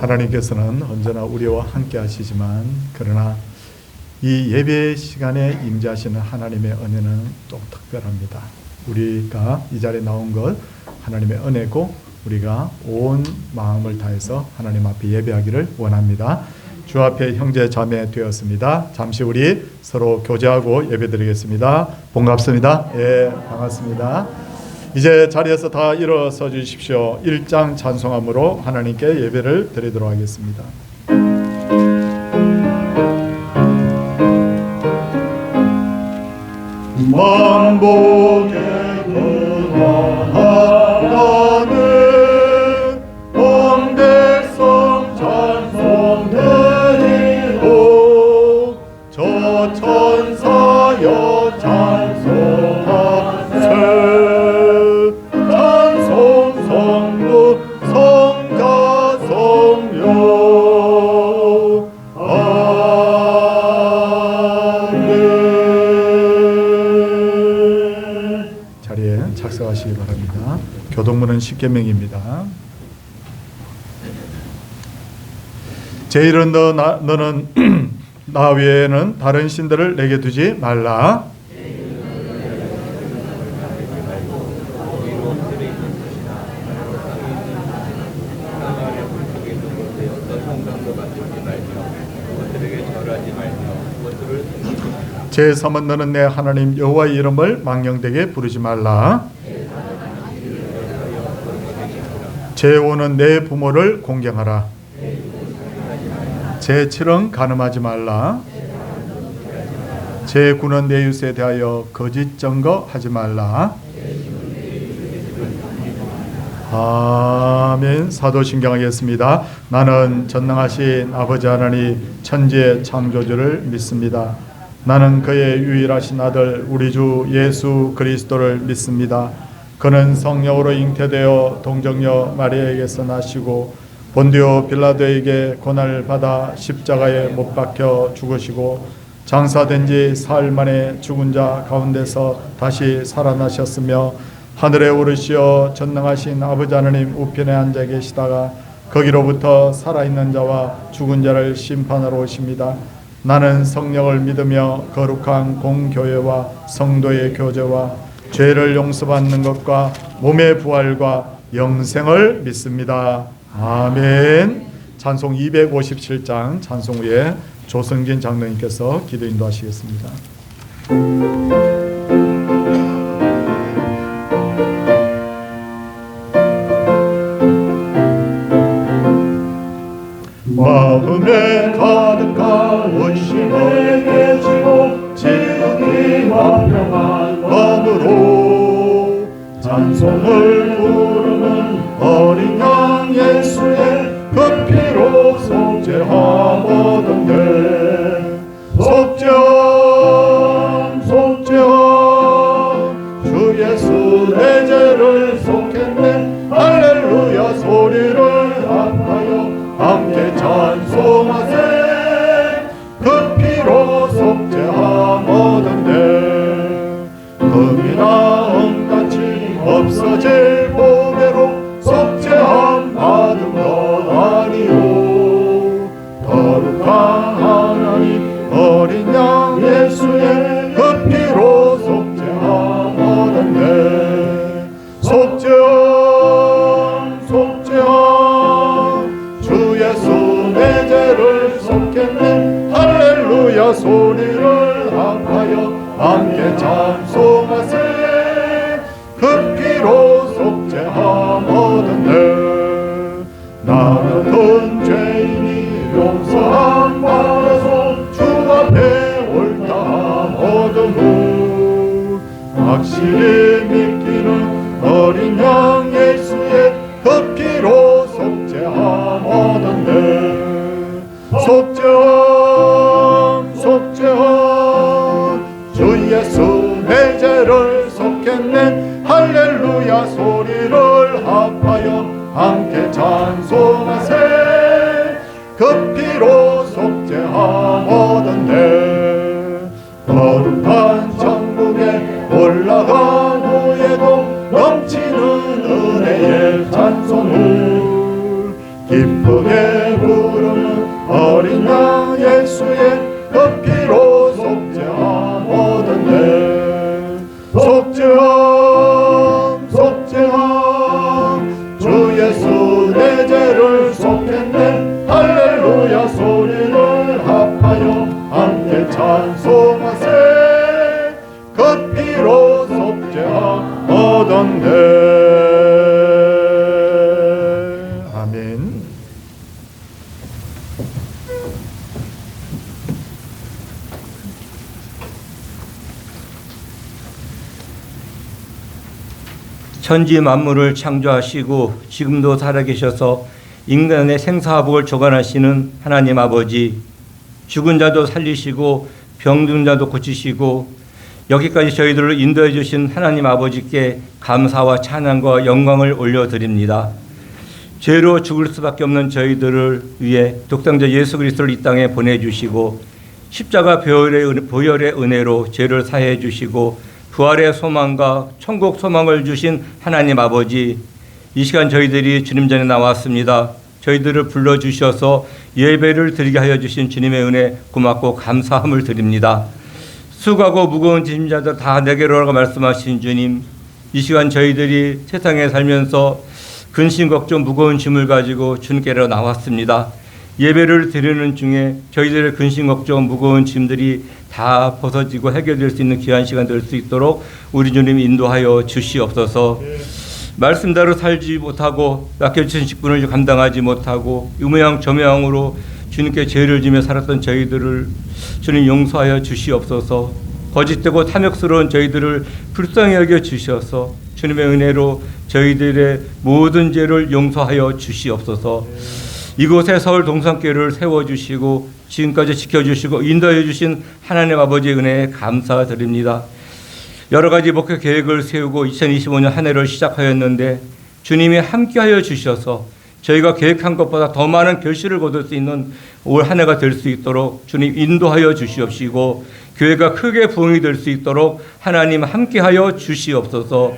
하나님께서는 언제나 우리와 함께 하시지만 그러나 이 예배 시간에 임재하시는 하나님의 은혜는 또 특별합니다. 우리가 이 자리에 나온 것 하나님의 은혜고 우리가 온 마음을 다해서 하나님 앞에 예배하기를 원합니다. 주 앞에 형제 자매 되었습니다. 잠시 우리 서로 교제하고 예배드리겠습니다. 반갑습니다. 예, 반갑습니다. 이제 자리에서 다 일어서 주십시오. 1장 찬송함으로 하나님께 예배를 드리도록 하겠습니다. 만복의 근원하나는 온 백성 찬송 드리고 저 천사여 찬송하세 찬송 성부 성자 성령 착석하시기 바랍니다. 교동문은 10계명입니다. 제1은 너는 나 외에는 다른 신들을 내게 두지 말라. 제3은 너는 내 하나님 여호와의 이름을 망령되게 부르지 말라. 제5는 내 부모를 공경하라. 제7은 간음하지 말라. 제9는 내 이웃에 대하여 거짓 증거하지 말라. 아멘. 사도신경하겠습니다. 나는 전능하신 아버지 하나님 천지의 창조주를 믿습니다. 나는 그의 유일하신 아들 우리 주 예수 그리스도를 믿습니다. 그는 성령으로 잉태되어 동정녀 마리아에게서 나시고 본디오 빌라도에게 고난을 받아 십자가에 못 박혀 죽으시고 장사된 지 사흘 만에 죽은 자 가운데서 다시 살아나셨으며 하늘에 오르시어 전능하신 아버지 하나님 우편에 앉아 계시다가 거기로부터 살아있는 자와 죽은 자를 심판하러 오십니다. 나는 성령을 믿으며 거룩한 공교회와 성도의 교제와 죄를 용서받는 것과 몸의 부활과 영생을 믿습니다. 아멘. 찬송 257장 찬송 후에 조성진 장로님께서 기도 인도하시겠습니다. 마음에 가득한 의심을 깨치고 지극히 완벽한 마음으로 찬송을 부르는 어린 양 예수의 그 피로 속죄하거든요. 속죄함 속죄함 주 예수 내 죄를 속했네. 할렐루야 소리를 합하여 함께 찬송하세. 그 피로 속죄함 얻은데 금이나 은같이 없어질 보배로 속죄함 받은 것 아니오. 거룩한 하나님 어린 양 예수의 그 피로 속죄함 얻은데 속죄함 속죄함 주 예수 내 죄를 속했네. 할렐루야 소리를 합하여 함께 찬송하세. 그 피로 속죄함 얻은네. 나 같은 죄인이 용서함 받아서 주 앞에 옳다함 얻으무. 확실히 믿기는 어린 양 예수의 그 피로 속죄함 얻은네. 속죄함 속죄함 주 예수 내 죄를 속했네. 할렐루야 소리를 합하여 함께 찬송하세. 그 피로 속죄함 얻은네. 거룩한 천국에 올라간 후에도 넘치는 은혜의 찬송을 기쁘게 부르는 어린 양 예수의 그 피로 속죄함 얻었네. 속죄함 속죄함 주 예수 내 죄를 속했네. 할렐루야 소리를 합하여 함께 찬송하세. 그 피로 속죄함 얻었네. 아멘. 천지 만물을 창조하시고 지금도 살아계셔서 인간의 생사화복을 조관하시는 하나님 아버지, 죽은 자도 살리시고 병든 자도 고치시고 여기까지 저희들을 인도해 주신 하나님 아버지께 감사와 찬양과 영광을 올려드립니다. 죄로 죽을 수밖에 없는 저희들을 위해 독생자 예수 그리스도를 이 땅에 보내주시고 십자가 보혈의 은혜로 죄를 사해 주시고 부활의 소망과 천국 소망을 주신 하나님 아버지, 이 시간 저희들이 주님 전에 나왔습니다. 저희들을 불러주셔서 예배를 드리게 하여 주신 주님의 은혜 고맙고 감사함을 드립니다. 수고하고 무거운 짐자들 다 내게로 오라고 말씀하신 주님, 이 시간 저희들이 세상에 살면서 근심 걱정 무거운 짐을 가지고 주님께로 나왔습니다. 예배를 드리는 중에 저희들의 근심 걱정 무거운 짐들이 다 벗어지고 해결될 수 있는 귀한 시간 될 수 있도록 우리 주님 인도하여 주시옵소서. 말씀대로 살지 못하고 맡겨주신 직분을 감당하지 못하고 유모양 저모양으로 주님께 죄를 지며 살았던 저희들을 주님 용서하여 주시옵소서. 거짓되고 탐욕스러운 저희들을 불쌍히 여겨 주셔서 주님의 은혜로 저희들의 모든 죄를 용서하여 주시옵소서. 이곳에 서울 동산교회를 세워주시고 지금까지 지켜주시고 인도해 주신 하나님 아버지의 은혜에 감사드립니다. 여러 가지 목표 계획을 세우고 2025년 한 해를 시작하였는데 주님이 함께하여 주셔서 저희가 계획한 것보다 더 많은 결실을 거둘 수 있는 올 한 해가 될 수 있도록 주님 인도하여 주시옵시고 교회가 크게 부흥이 될 수 있도록 하나님 함께하여 주시옵소서.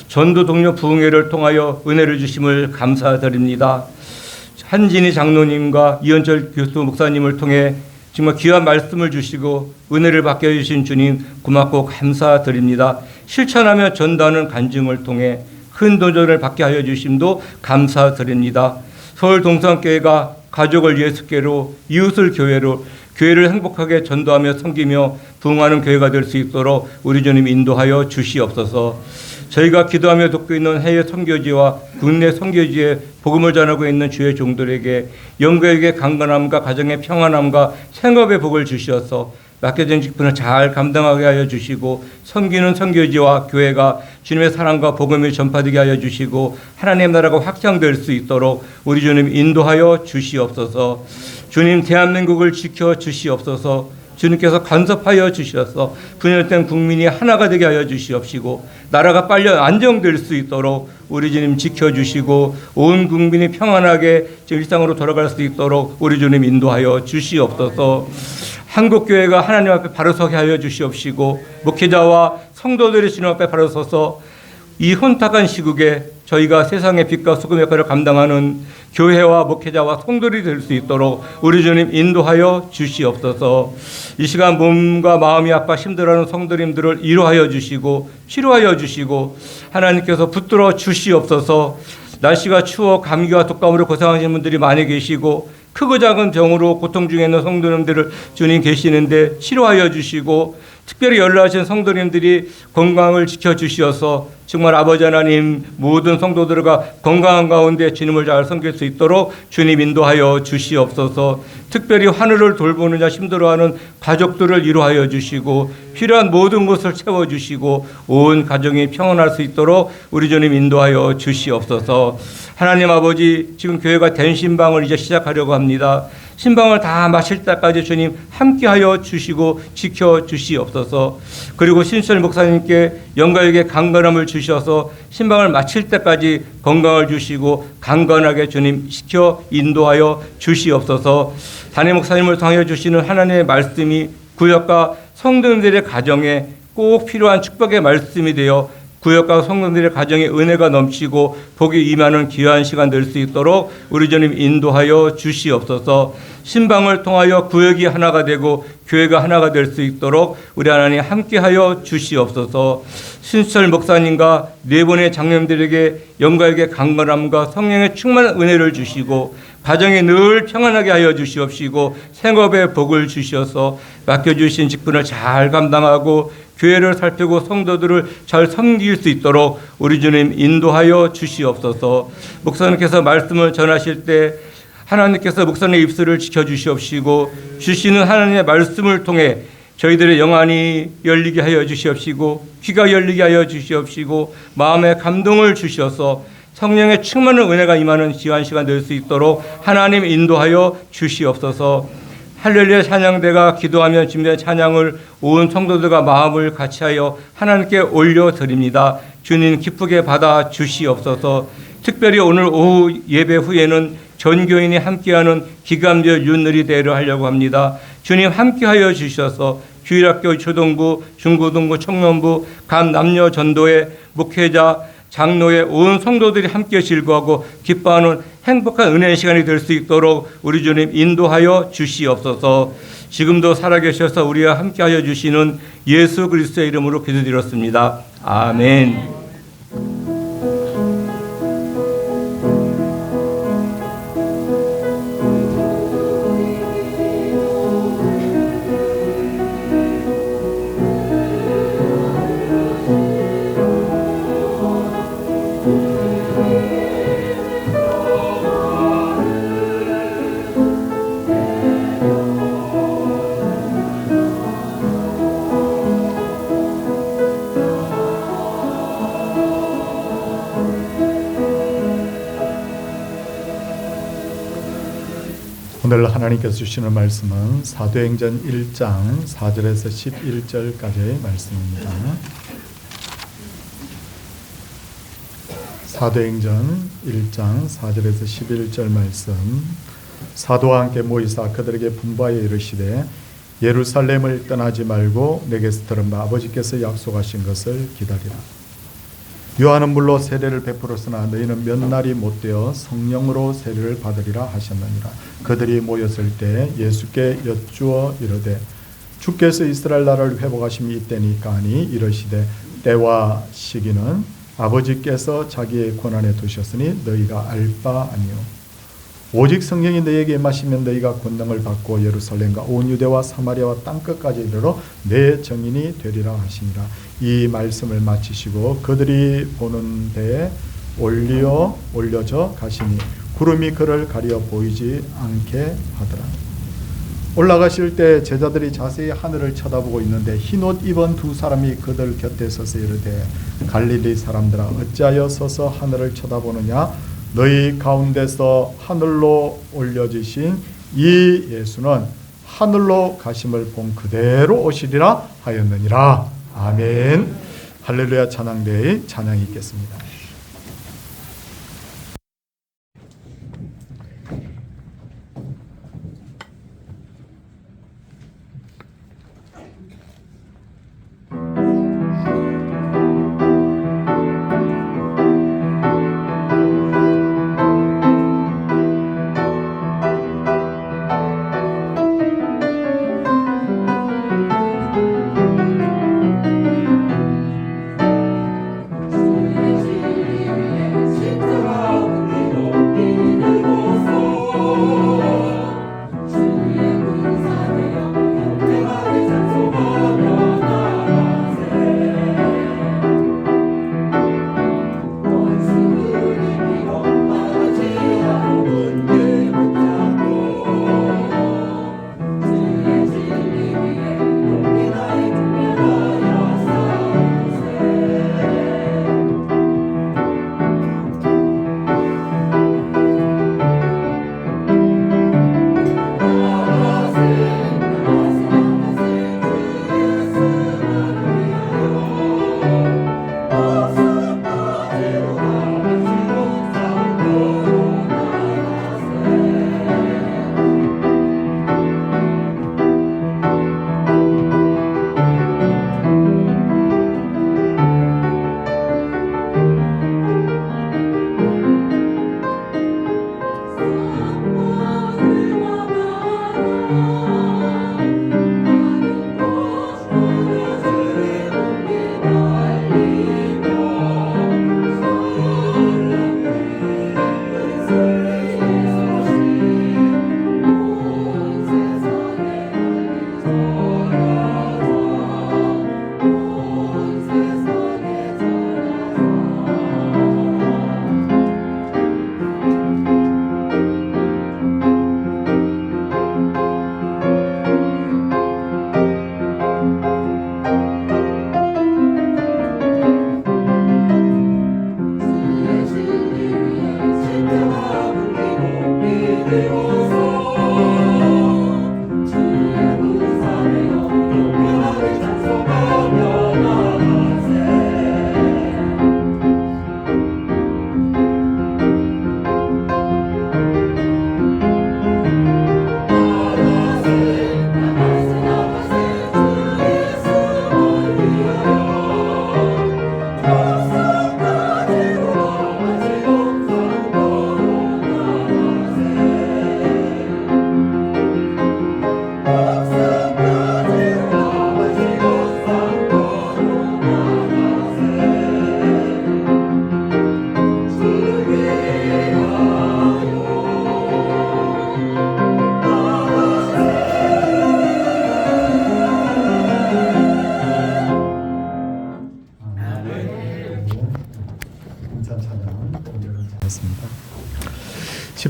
전도 동료 부흥회를 통하여 은혜를 주심을 감사드립니다. 한진희 장로님과 이현철 교수 목사님을 통해 정말 귀한 말씀을 주시고 은혜를 받게 해주신 주님 고맙고 감사드립니다. 실천하며 전도하는 간증을 통해 큰 도전을 받게 하여 주심도 감사드립니다. 서울 동산교회가 가족을 예수께로 이웃을 교회로 교회를 행복하게 전도하며 섬기며 부흥하는 교회가 될 수 있도록 우리 주님 인도하여 주시옵소서. 저희가 기도하며 돕고 있는 해외 선교지와 국내 선교지에 복음을 전하고 있는 주의 종들에게 영광에게 강건함과 가정의 평안함과 생업의 복을 주시어서 맡겨진 직분을 잘 감당하게 하여 주시고 섬기는 선교지와 교회가 주님의 사랑과 복음이 전파되게 하여 주시고 하나님의 나라가 확장될 수 있도록 우리 주님 인도하여 주시옵소서. 주님 대한민국을 지켜 주시옵소서. 주님께서 간섭하여 주셔서 분열된 국민이 하나가 되게 하여 주시옵시고 나라가 빨리 안정될 수 있도록 우리 주님 지켜주시고 온 국민이 평안하게 일상으로 돌아갈 수 있도록 우리 주님 인도하여 주시옵소서. 한국교회가 하나님 앞에 바로 서게 하여 주시옵시고 목회자와 성도들이 주님 앞에 바로 서서 이 혼탁한 시국에 저희가 세상의 빛과 소금 역할을 감당하는 교회와 목회자와 성도들이 될 수 있도록 우리 주님 인도하여 주시옵소서. 이 시간 몸과 마음이 아파 힘들어하는 성도님들을 위로하여 주시고 치료하여 주시고 하나님께서 붙들어 주시옵소서. 날씨가 추워 감기와 독감으로 고생하시는 분들이 많이 계시고 크고 작은 병으로 고통 중에 있는 성도님들을 주님 계시는데 치료하여 주시고 특별히 연락하신 성도님들이 건강을 지켜주시어서 정말 아버지 하나님 모든 성도들과 건강한 가운데 주님을 잘 섬길 수 있도록 주님 인도하여 주시옵소서. 특별히 하늘을 돌보는 자 힘들어하는 가족들을 위로하여 주시고 필요한 모든 것을 채워주시고 온 가정이 평안할 수 있도록 우리 주님 인도하여 주시옵소서. 하나님 아버지 지금 교회가 댄신방을 이제 시작하려고 합니다. 신방을 다 마칠 때까지 주님 함께하여 주시고 지켜주시옵소서. 그리고 신철 목사님께 영가에게 강건함을 주셔서 신방을 마칠 때까지 건강을 주시고 강건하게 주님 지켜 인도하여 주시옵소서. 담임 목사님을 통하여 주시는 하나님의 말씀이 구역과 성도님들의 가정에 꼭 필요한 축복의 말씀이 되어 구역과 성도들의 가정에 은혜가 넘치고 복이 임하는 귀한 시간 될 수 있도록 우리 주님 인도하여 주시옵소서. 신방을 통하여 구역이 하나가 되고 교회가 하나가 될 수 있도록 우리 하나님 함께하여 주시옵소서. 신수철 목사님과 네 분의 장로님들에게 영광에게 강건함과 성령의 충만한 은혜를 주시고 가정에 늘 평안하게 하여 주시옵시고 생업에 복을 주시어서 맡겨주신 직분을 잘 감당하고 교회를 살피고 성도들을 잘 섬길 수 있도록 우리 주님 인도하여 주시옵소서. 목사님께서 말씀을 전하실 때 하나님께서 목사님의 입술을 지켜주시옵시고 주시는 하나님의 말씀을 통해 저희들의 영안이 열리게 하여 주시옵시고 귀가 열리게 하여 주시옵시고 마음의 감동을 주시어서 성령의 충만한 은혜가 임하는 귀한 시간 될 수 있도록 하나님 인도하여 주시옵소서. 할렐루야 찬양대가 기도하며 준비한 찬양을 온 성도들과 마음을 같이하여 하나님께 올려드립니다. 주님 기쁘게 받아 주시옵소서. 특별히 오늘 오후 예배 후에는 전교인이 함께하는 기감절 윷놀이 대회를 하려고 합니다. 주님 함께하여 주셔서 주일학교 초등부, 중고등부, 청년부, 간 남녀 전도회, 목회자, 장로의 온 성도들이 함께 즐거워하고 기뻐하는 행복한 은혜의 시간이 될 수 있도록 우리 주님 인도하여 주시옵소서. 지금도 살아계셔서 우리와 함께하여 주시는 예수 그리스도의 이름으로 기도드렸습니다. 아멘. 오늘 하나님께서 주시는 말씀은 사도행전 1장 4절에서 11절까지의 말씀입니다. 사도행전 1장 4절에서 11절 말씀. 사도와 함께 모이사 그들에게 분부하여 이르시되 예루살렘을 떠나지 말고 내게서 들은 바 아버지께서 약속하신 것을 기다리라. 요한은 물로 세례를 베풀었으나 너희는 몇 날이 못되어 성령으로 세례를 받으리라 하셨느니라. 그들이 모였을 때 예수께 여쭈어 이르되 주께서 이스라엘 나라를 회복하심이 이때니까 하니 이르시되 때와 시기는 아버지께서 자기의 권한에 두셨으니 너희가 알 바 아니요 오직 성령이 너희에게 임하시면 너희가 권능을 받고 예루살렘과 온 유대와 사마리아와 땅끝까지 이르러 내 증인이 되리라 하시니라. 이 말씀을 마치시고 그들이 보는 데에 올려져 가시니 구름이 그를 가려 보이지 않게 하더라. 올라가실 때 제자들이 자세히 하늘을 쳐다보고 있는데 흰옷 입은 두 사람이 그들 곁에 서서 이르되 갈릴리 사람들아 어찌하여 서서 하늘을 쳐다보느냐. 너희 가운데서 하늘로 올려지신 이 예수는 하늘로 가심을 본 그대로 오시리라 하였느니라. 아멘. 할렐루야 찬양대의 찬양이 있겠습니다. 예수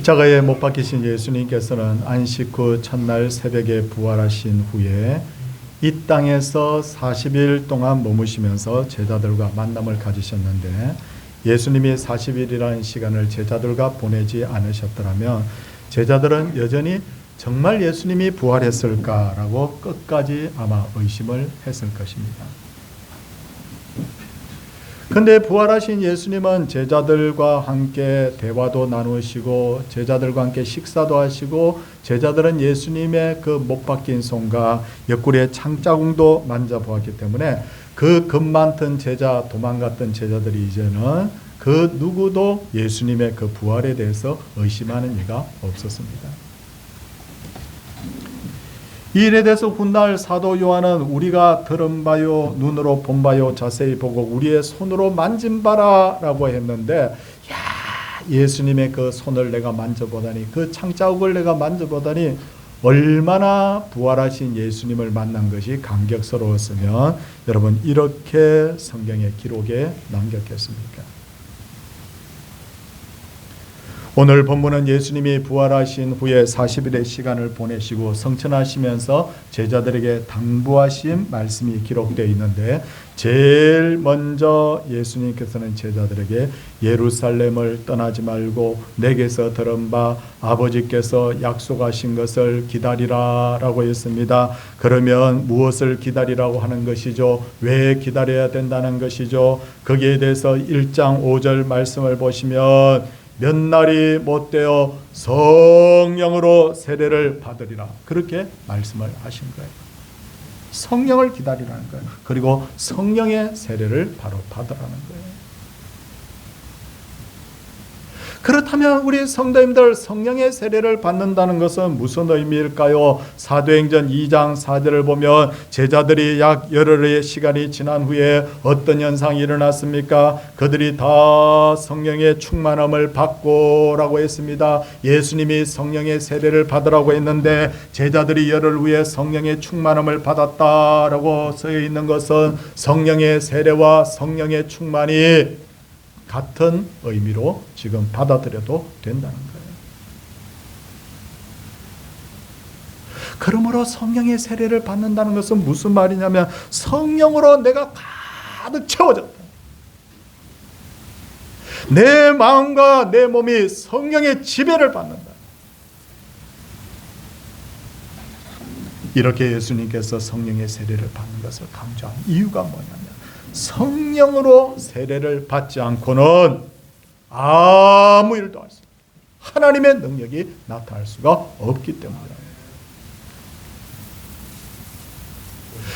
십자가에 못 박히신 예수님께서는 안식 후 첫날 새벽에 부활하신 후에 이 땅에서 40일 동안 머무시면서 제자들과 만남을 가지셨는데, 예수님이 40일이라는 시간을 제자들과 보내지 않으셨더라면 제자들은 여전히 정말 예수님이 부활했을까라고 끝까지 아마 의심을 했을 것입니다. 근데 부활하신 예수님은 제자들과 함께 대화도 나누시고 제자들과 함께 식사도 하시고, 제자들은 예수님의 그 못 박힌 손과 옆구리의 창자국도 만져보았기 때문에 그 겁 많던 제자, 도망갔던 제자들이 이제는 그 누구도 예수님의 그 부활에 대해서 의심하는 이가 없었습니다. 이 일에 대해서 훗날 사도 요한은 우리가 들은 바요 눈으로 본 바요 자세히 보고 우리의 손으로 만진 바라라고 했는데, 예수님의 그 손을 내가 만져보다니, 그 창자국을 내가 만져보다니 얼마나 부활하신 예수님을 만난 것이 감격스러웠으면 여러분 이렇게 성경의 기록에 남겼겠습니까? 오늘 본문은 예수님이 부활하신 후에 40일의 시간을 보내시고 성천하시면서 제자들에게 당부하신 말씀이 기록되어 있는데, 제일 먼저 예수님께서는 제자들에게 예루살렘을 떠나지 말고 내게서 들은 바 아버지께서 약속하신 것을 기다리라 라고 했습니다. 그러면 무엇을 기다리라고 하는 것이죠? 왜 기다려야 된다는 것이죠? 거기에 대해서 1장 5절 말씀을 보시면 몇 날이 못되어 성령으로 세례를 받으리라, 그렇게 말씀을 하신 거예요. 성령을 기다리라는 거예요. 그리고 성령의 세례를 바로 받으라는 거예요. 그렇다면 우리 성도님들 성령의 세례를 받는다는 것은 무슨 의미일까요? 사도행전 2장 4절을 보면 제자들이 약 열흘의 시간이 지난 후에 어떤 현상이 일어났습니까? 그들이 다 성령의 충만함을 받고 라고 했습니다. 예수님이 성령의 세례를 받으라고 했는데 제자들이 열흘 후에 성령의 충만함을 받았다라고 쓰여 있는 것은 성령의 세례와 성령의 충만이 같은 의미로 지금 받아들여도 된다는 거예요. 그러므로 성령의 세례를 받는다는 것은 무슨 말이냐면 성령으로 내가 가득 채워졌다. 내 마음과 내 몸이 성령의 지배를 받는다. 이렇게 예수님께서 성령의 세례를 받는 것을 강조한 이유가 뭐냐면, 성령으로 세례를 받지 않고는 아무 일도 할 수 없어요. 하나님의 능력이 나타날 수가 없기 때문이에요.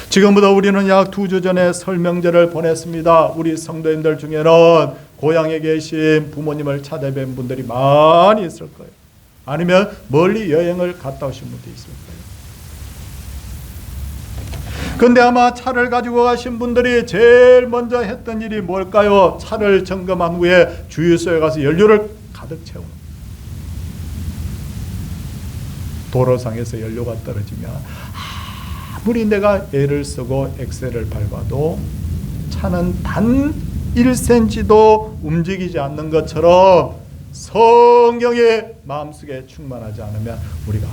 지금부터 우리는 약 2주 전에 설 명절을 보냈습니다. 우리 성도님들 중에는 고향에 계신 부모님을 찾아뵌 분들이 많이 있을 거예요. 아니면 멀리 여행을 갔다 오신 분도 있을 거예요. 근데 아마 차를 가지고 가신 분들이 제일 먼저 했던 일이 뭘까요? 차를 점검한 후에 주유소에 가서 연료를 가득 채우는 거예요. 도로상에서 연료가 떨어지면 아무리 내가 애를 쓰고 엑셀을 밟아도 차는 단 1cm도 움직이지 않는 것처럼 성령의 마음속에 충만하지 않으면 우리가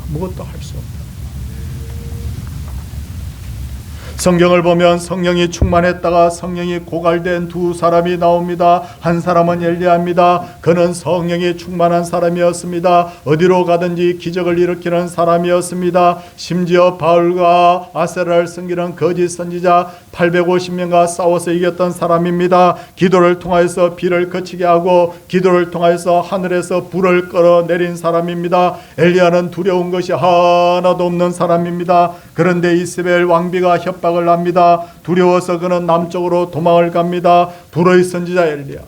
아무것도 할 수 없다. 성경을 보면 성령이 충만했다가 성령이 고갈된 두 사람이 나옵니다. 한 사람은 엘리야입니다. 그는 성령이 충만한 사람이었습니다. 어디로 가든지 기적을 일으키는 사람이었습니다. 심지어 바울과 아세라를 섬기는 거짓 선지자 850명과 싸워서 이겼던 사람입니다. 기도를 통하여서 비를 그치게 하고 기도를 통하여서 하늘에서 불을 끌어내린 사람입니다. 엘리야는 두려운 것이 하나도 없는 사람입니다. 그런데 이스라엘 왕비가 협박을 합니다. 두려워서 그는 남쪽으로 도망을 갑니다. 불의 선지자 엘리야.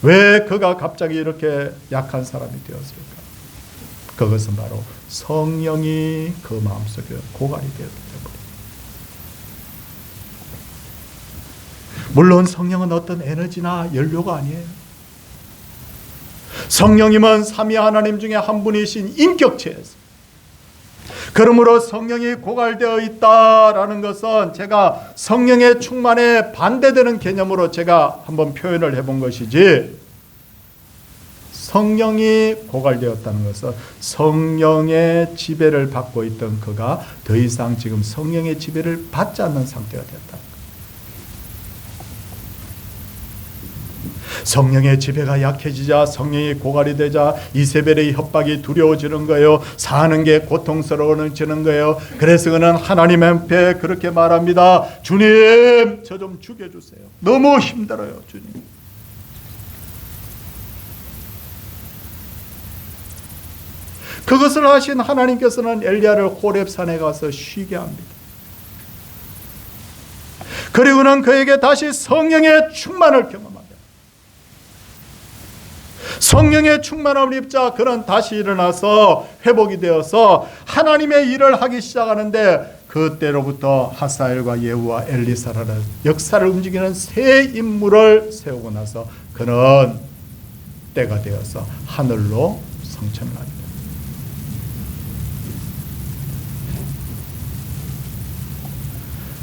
왜 그가 갑자기 이렇게 약한 사람이 되었을까? 그것은 바로 성령이 그 마음속에 고갈이 되었기 때문에. 물론 성령은 어떤 에너지나 연료가 아니에요. 성령님은 삼위 하나님 중에 한 분이신 인격체였어요. 그러므로 성령이 고갈되어 있다라는 것은 제가 성령의 충만에 반대되는 개념으로 제가 한번 표현을 해본 것이지, 성령이 고갈되었다는 것은 성령의 지배를 받고 있던 그가 더 이상 지금 성령의 지배를 받지 않는 상태가 됐다. 성령의 지배가 약해지자, 성령이 고갈이 되자 이세벨의 협박이 두려워지는 거예요. 사는 게 고통스러워지는 거예요. 그래서 그는 하나님 앞에 그렇게 말합니다. 주님, 저 좀 죽여주세요. 너무 힘들어요, 주님. 그것을 하신 하나님께서는 엘리야를 호렙산에 가서 쉬게 합니다. 그리고는 그에게 다시 성령의 충만을 경험합니다. 성령의 충만함을 입자 그는 다시 일어나서 회복이 되어서 하나님의 일을 하기 시작하는데, 그때로부터 하사엘과 예후와 엘리사라는 역사를 움직이는 새 인물을 세우고 나서 그는 때가 되어서 하늘로 성천을 합니다.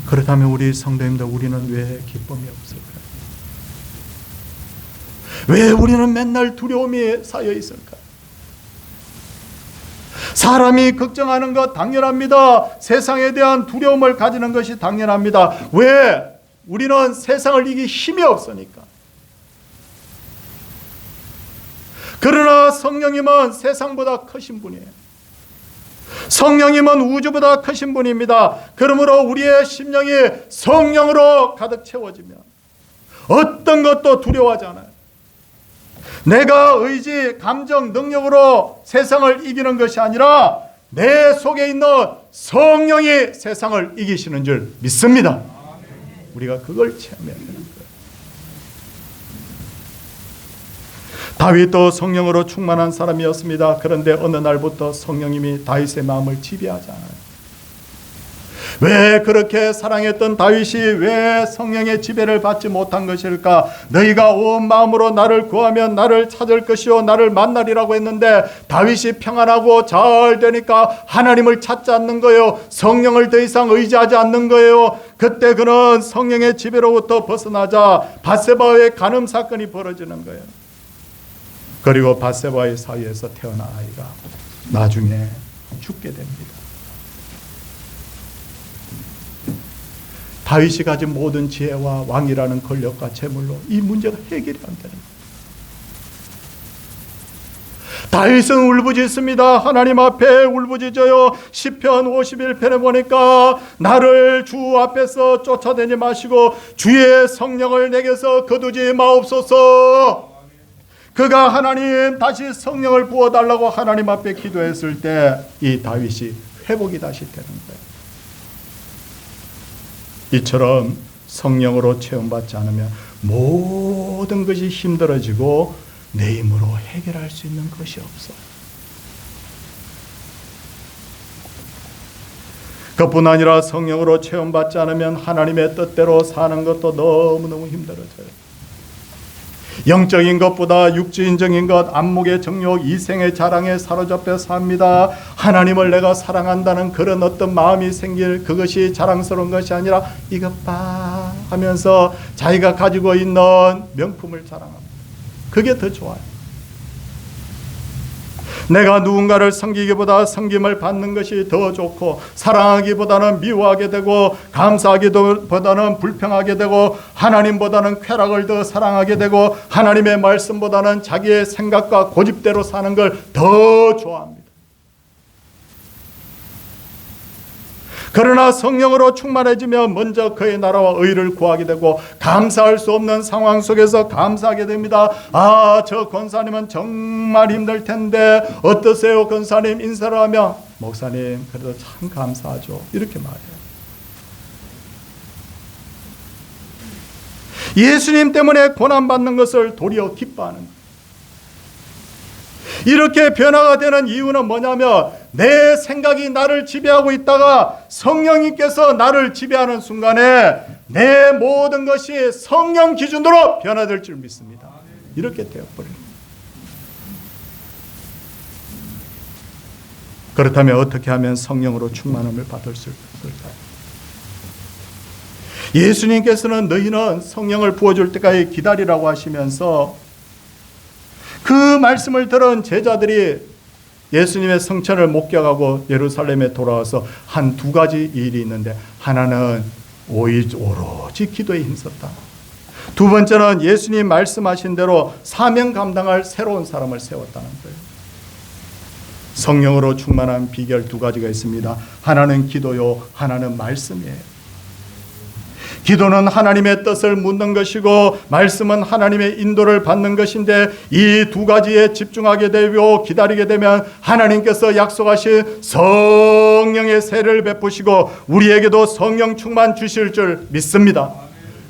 그렇다면 우리 성도님들, 우리는 왜 기쁨이 없을까요? 왜 우리는 맨날 두려움이 쌓여 있을까요? 사람이 걱정하는 것 당연합니다. 세상에 대한 두려움을 가지는 것이 당연합니다. 왜? 우리는 세상을 이기기 힘이 없으니까. 그러나 성령님은 세상보다 크신 분이에요. 성령님은 우주보다 크신 분입니다. 그러므로 우리의 심령이 성령으로 가득 채워지면 어떤 것도 두려워하지 않아요. 내가 의지, 감정, 능력으로 세상을 이기는 것이 아니라 내 속에 있는 성령이 세상을 이기시는 줄 믿습니다. 우리가 그걸 체험해야 되는 거예요. 다윗도 성령으로 충만한 사람이었습니다. 그런데 어느 날부터 성령님이 다윗의 마음을 지배하지 않아요. 왜 그렇게 사랑했던 다윗이 왜 성령의 지배를 받지 못한 것일까? 너희가 온 마음으로 나를 구하면 나를 찾을 것이요 나를 만나리라고 했는데, 다윗이 평안하고 잘 되니까 하나님을 찾지 않는 거예요. 성령을 더 이상 의지하지 않는 거예요. 그때 그는 성령의 지배로부터 벗어나자 밧세바의 간음 사건이 벌어지는 거예요. 그리고 밧세바의 사이에서 태어난 아이가 나중에 죽게 됩니다. 다윗이 가진 모든 지혜와 왕이라는 권력과 재물로 이 문제가 해결이 안 되는 거예요. 다윗은 울부짖습니다. 하나님 앞에 울부짖어요. 시편 51편에 보니까 나를 주 앞에서 쫓아내지 마시고 주의 성령을 내게서 거두지 마옵소서. 그가 하나님 다시 성령을 부어달라고 하나님 앞에 기도했을 때 이 다윗이 회복이 다시 되는 거예요. 이처럼 성령으로 체험받지 않으면 모든 것이 힘들어지고 내 힘으로 해결할 수 있는 것이 없어요. 그뿐 아니라 성령으로 체험받지 않으면 하나님의 뜻대로 사는 것도 너무너무 힘들어져요. 영적인 것보다 육주인적인 것, 안목의 정욕, 이생의 자랑에 사로잡혀 삽니다. 하나님을 내가 사랑한다는 그런 어떤 마음이 생길 그것이 자랑스러운 것이 아니라 이것 봐 하면서 자기가 가지고 있는 명품을 자랑합니다. 그게 더 좋아요. 내가 누군가를 섬기기보다 섬김을 받는 것이 더 좋고, 사랑하기보다는 미워하게 되고, 감사하기보다는 불평하게 되고, 하나님보다는 쾌락을 더 사랑하게 되고, 하나님의 말씀보다는 자기의 생각과 고집대로 사는 걸 더 좋아합니다. 그러나 성령으로 충만해지면 먼저 그의 나라와 의를 구하게 되고 감사할 수 없는 상황 속에서 감사하게 됩니다. 아, 저 권사님은 정말 힘들 텐데 어떠세요 권사님? 인사를 하면 목사님 그래도 참 감사하죠, 이렇게 말해요. 예수님 때문에 고난받는 것을 도리어 기뻐하는 거예요. 이렇게 변화가 되는 이유는 뭐냐면 내 생각이 나를 지배하고 있다가 성령님께서 나를 지배하는 순간에 내 모든 것이 성령 기준으로 변화될 줄 믿습니다. 이렇게 되어버려요. 그렇다면 어떻게 하면 성령으로 충만함을 받을 수 있을까요? 예수님께서는 너희는 성령을 부어줄 때까지 기다리라고 하시면서 그 말씀을 들은 제자들이 예수님의 성천을 목격하고 예루살렘에 돌아와서 한 두 가지 일이 있는데, 하나는 오로지 기도에 힘썼다. 두 번째는 예수님 말씀하신 대로 사명 감당할 새로운 사람을 세웠다는 거예요. 성령으로 충만한 비결 두 가지가 있습니다. 하나는 기도요, 하나는 말씀이에요. 기도는 하나님의 뜻을 묻는 것이고, 말씀은 하나님의 인도를 받는 것인데, 이 두 가지에 집중하게 되고 기다리게 되면 하나님께서 약속하신 성령의 세를 베푸시고 우리에게도 성령 충만 주실 줄 믿습니다.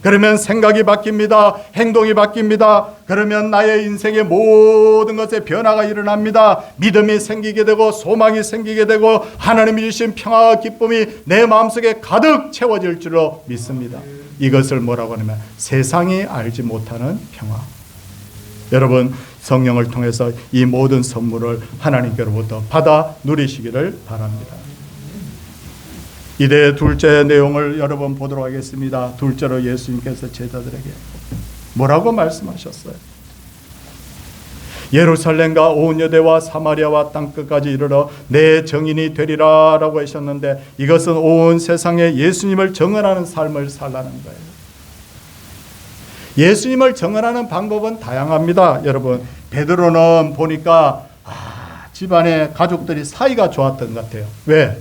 그러면 생각이 바뀝니다. 행동이 바뀝니다. 그러면 나의 인생의 모든 것에 변화가 일어납니다. 믿음이 생기게 되고 소망이 생기게 되고 하나님이 주신 평화와 기쁨이 내 마음속에 가득 채워질 줄로 믿습니다. 이것을 뭐라고 하냐면 세상이 알지 못하는 평화. 여러분, 성령을 통해서 이 모든 선물을 하나님께로부터 받아 누리시기를 바랍니다. 이제 둘째 내용을 여러분 보도록 하겠습니다. 둘째로 예수님께서 제자들에게 뭐라고 말씀하셨어요? 예루살렘과 온 유대와 사마리아와 땅끝까지 이르러 내 증인이 되리라 라고 하셨는데, 이것은 온 세상에 예수님을 증언하는 삶을 살라는 거예요. 예수님을 증언하는 방법은 다양합니다. 여러분, 베드로는 보니까 집안의 가족들이 사이가 좋았던 것 같아요. 왜?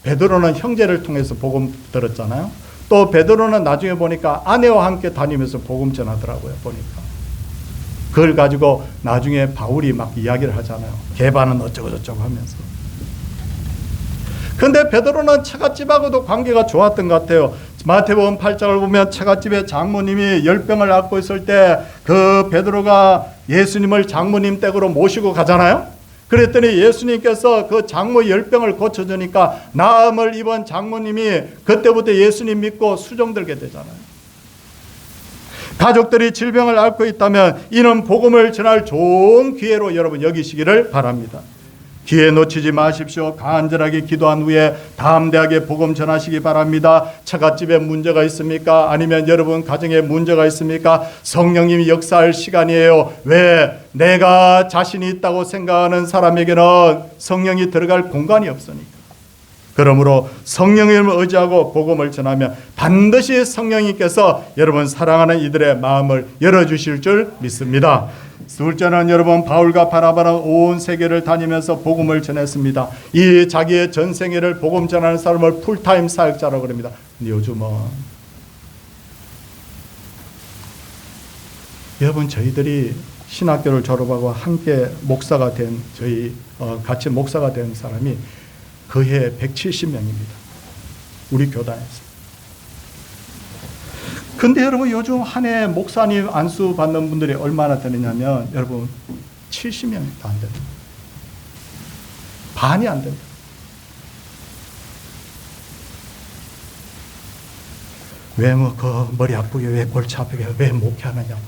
베드로는 형제를 통해서 복음 들었잖아요. 또 베드로는 나중에 보니까 아내와 함께 다니면서 복음 전하더라고요. 보니까 그걸 가지고 나중에 바울이 막 이야기를 하잖아요. 개바는 어쩌고 저쩌고 하면서. 근데 베드로는 처갓집하고도 관계가 좋았던 것 같아요. 마태복음 8장을 보면 처갓집의 장모님이 열병을 앓고 있을 때 그 베드로가 예수님을 장모님 댁으로 모시고 가잖아요. 그랬더니 예수님께서 그 장모 열병을 고쳐주니까 나음을 입은 장모님이 그때부터 예수님 믿고 수종들게 되잖아요. 가족들이 질병을 앓고 있다면 이는 복음을 전할 좋은 기회로 여러분 여기시기를 바랍니다. 기회 놓치지 마십시오. 간절하게 기도한 후에 담대하게 복음 전하시기 바랍니다. 처갓집에 문제가 있습니까? 아니면 여러분 가정에 문제가 있습니까? 성령님이 역사할 시간이에요. 왜? 내가 자신이 있다고 생각하는 사람에게는 성령이 들어갈 공간이 없으니까. 그러므로 성령님을 의지하고 복음을 전하면 반드시 성령님께서 여러분 사랑하는 이들의 마음을 열어주실 줄 믿습니다. 둘째는 여러분, 바울과 바나바는 온 세계를 다니면서 복음을 전했습니다. 이 자기의 전생애를 복음 전하는 사람을 풀타임 사역자라고 합니다. 근데 요즘은 여러분, 저희들이 신학교를 졸업하고 함께 목사가 된 같이 목사가 된 사람이 그해 170명입니다. 우리 교단에서. 근데 여러분, 요즘 한 해 목사님 안수 받는 분들이 얼마나 되느냐면 여러분 70명도 안 됩니다. 반이 안 됩니다. 왜 그 머리 아프게, 왜 골치 아프게, 왜 목회하느냐고.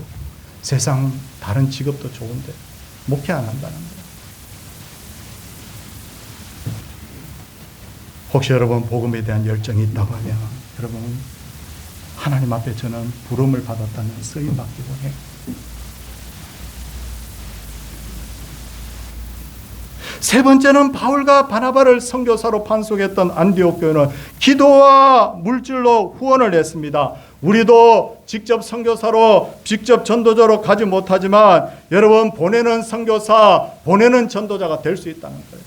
세상 다른 직업도 좋은데 목회 안 한다는 거예요. 혹시 여러분 복음에 대한 열정이 있다고 하면 여러분 하나님 앞에 저는 부름을 받았다는 쓰임 받기도 해요. 세 번째는 바울과 바나바를 선교사로 판속했던 안디옥 교회는 기도와 물질로 후원을 했습니다. 우리도 직접 선교사로 직접 전도자로 가지 못하지만 여러분 보내는 선교사, 보내는 전도자가 될 수 있다는 거예요.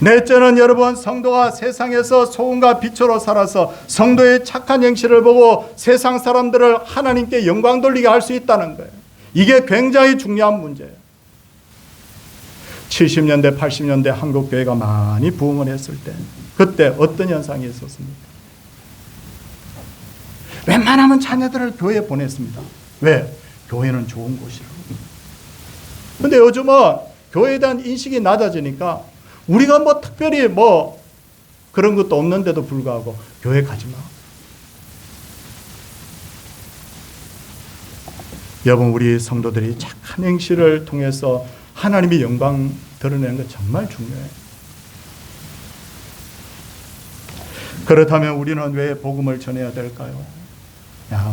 넷째는 여러분, 성도가 세상에서 소금과 빛으로 살아서 성도의 착한 행실을 보고 세상 사람들을 하나님께 영광 돌리게 할 수 있다는 거예요. 이게 굉장히 중요한 문제예요. 70년대, 80년대 한국 교회가 많이 부흥을 했을 때 그때 어떤 현상이 있었습니까? 웬만하면 자녀들을 교회에 보냈습니다. 왜? 교회는 좋은 곳이라고. 근데 요즘은 교회에 대한 인식이 낮아지니까 우리가 뭐 특별히 뭐 그런 것도 없는데도 불구하고 교회 가지 마. 여러분, 우리 성도들이 착한 행실을 통해서 하나님의 영광 드러내는 것 정말 중요해요. 그렇다면 우리는 왜 복음을 전해야 될까요?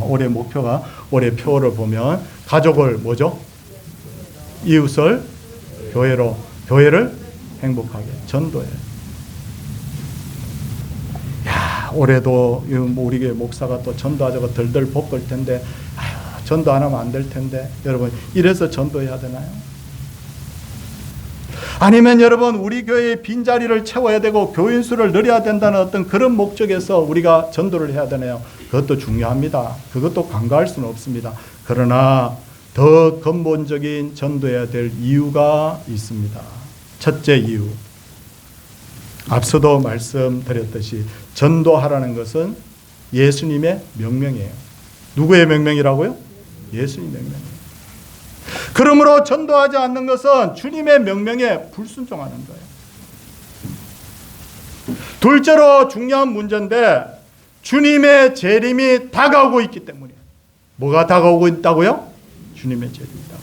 올해 목표가, 올해 표를 보면 가족을 뭐죠? 이웃을 교회로, 교회를 행복하게 전도해요. 야, 올해도 우리 교회 목사가 또 전도하자고 덜덜 볶을 텐데, 아유, 전도 안 하면 안 될 텐데, 여러분, 이래서 전도해야 되나요? 아니면 여러분, 우리 교회의 빈자리를 채워야 되고 교인 수를 늘려야 된다는 어떤 그런 목적에서 우리가 전도를 해야 되나요? 그것도 중요합니다. 그것도 간과할 수는 없습니다. 그러나 더 근본적인 전도해야 될 이유가 있습니다. 첫째 이유, 앞서도 말씀드렸듯이 전도하라는 것은 예수님의 명령이에요. 누구의 명령이라고요? 예수님의 명령. 그러므로 전도하지 않는 것은 주님의 명령에 불순종하는 거예요. 둘째로 중요한 문제인데, 주님의 재림이 다가오고 있기 때문이에요. 뭐가 다가오고 있다고요? 주님의 재림이라고요.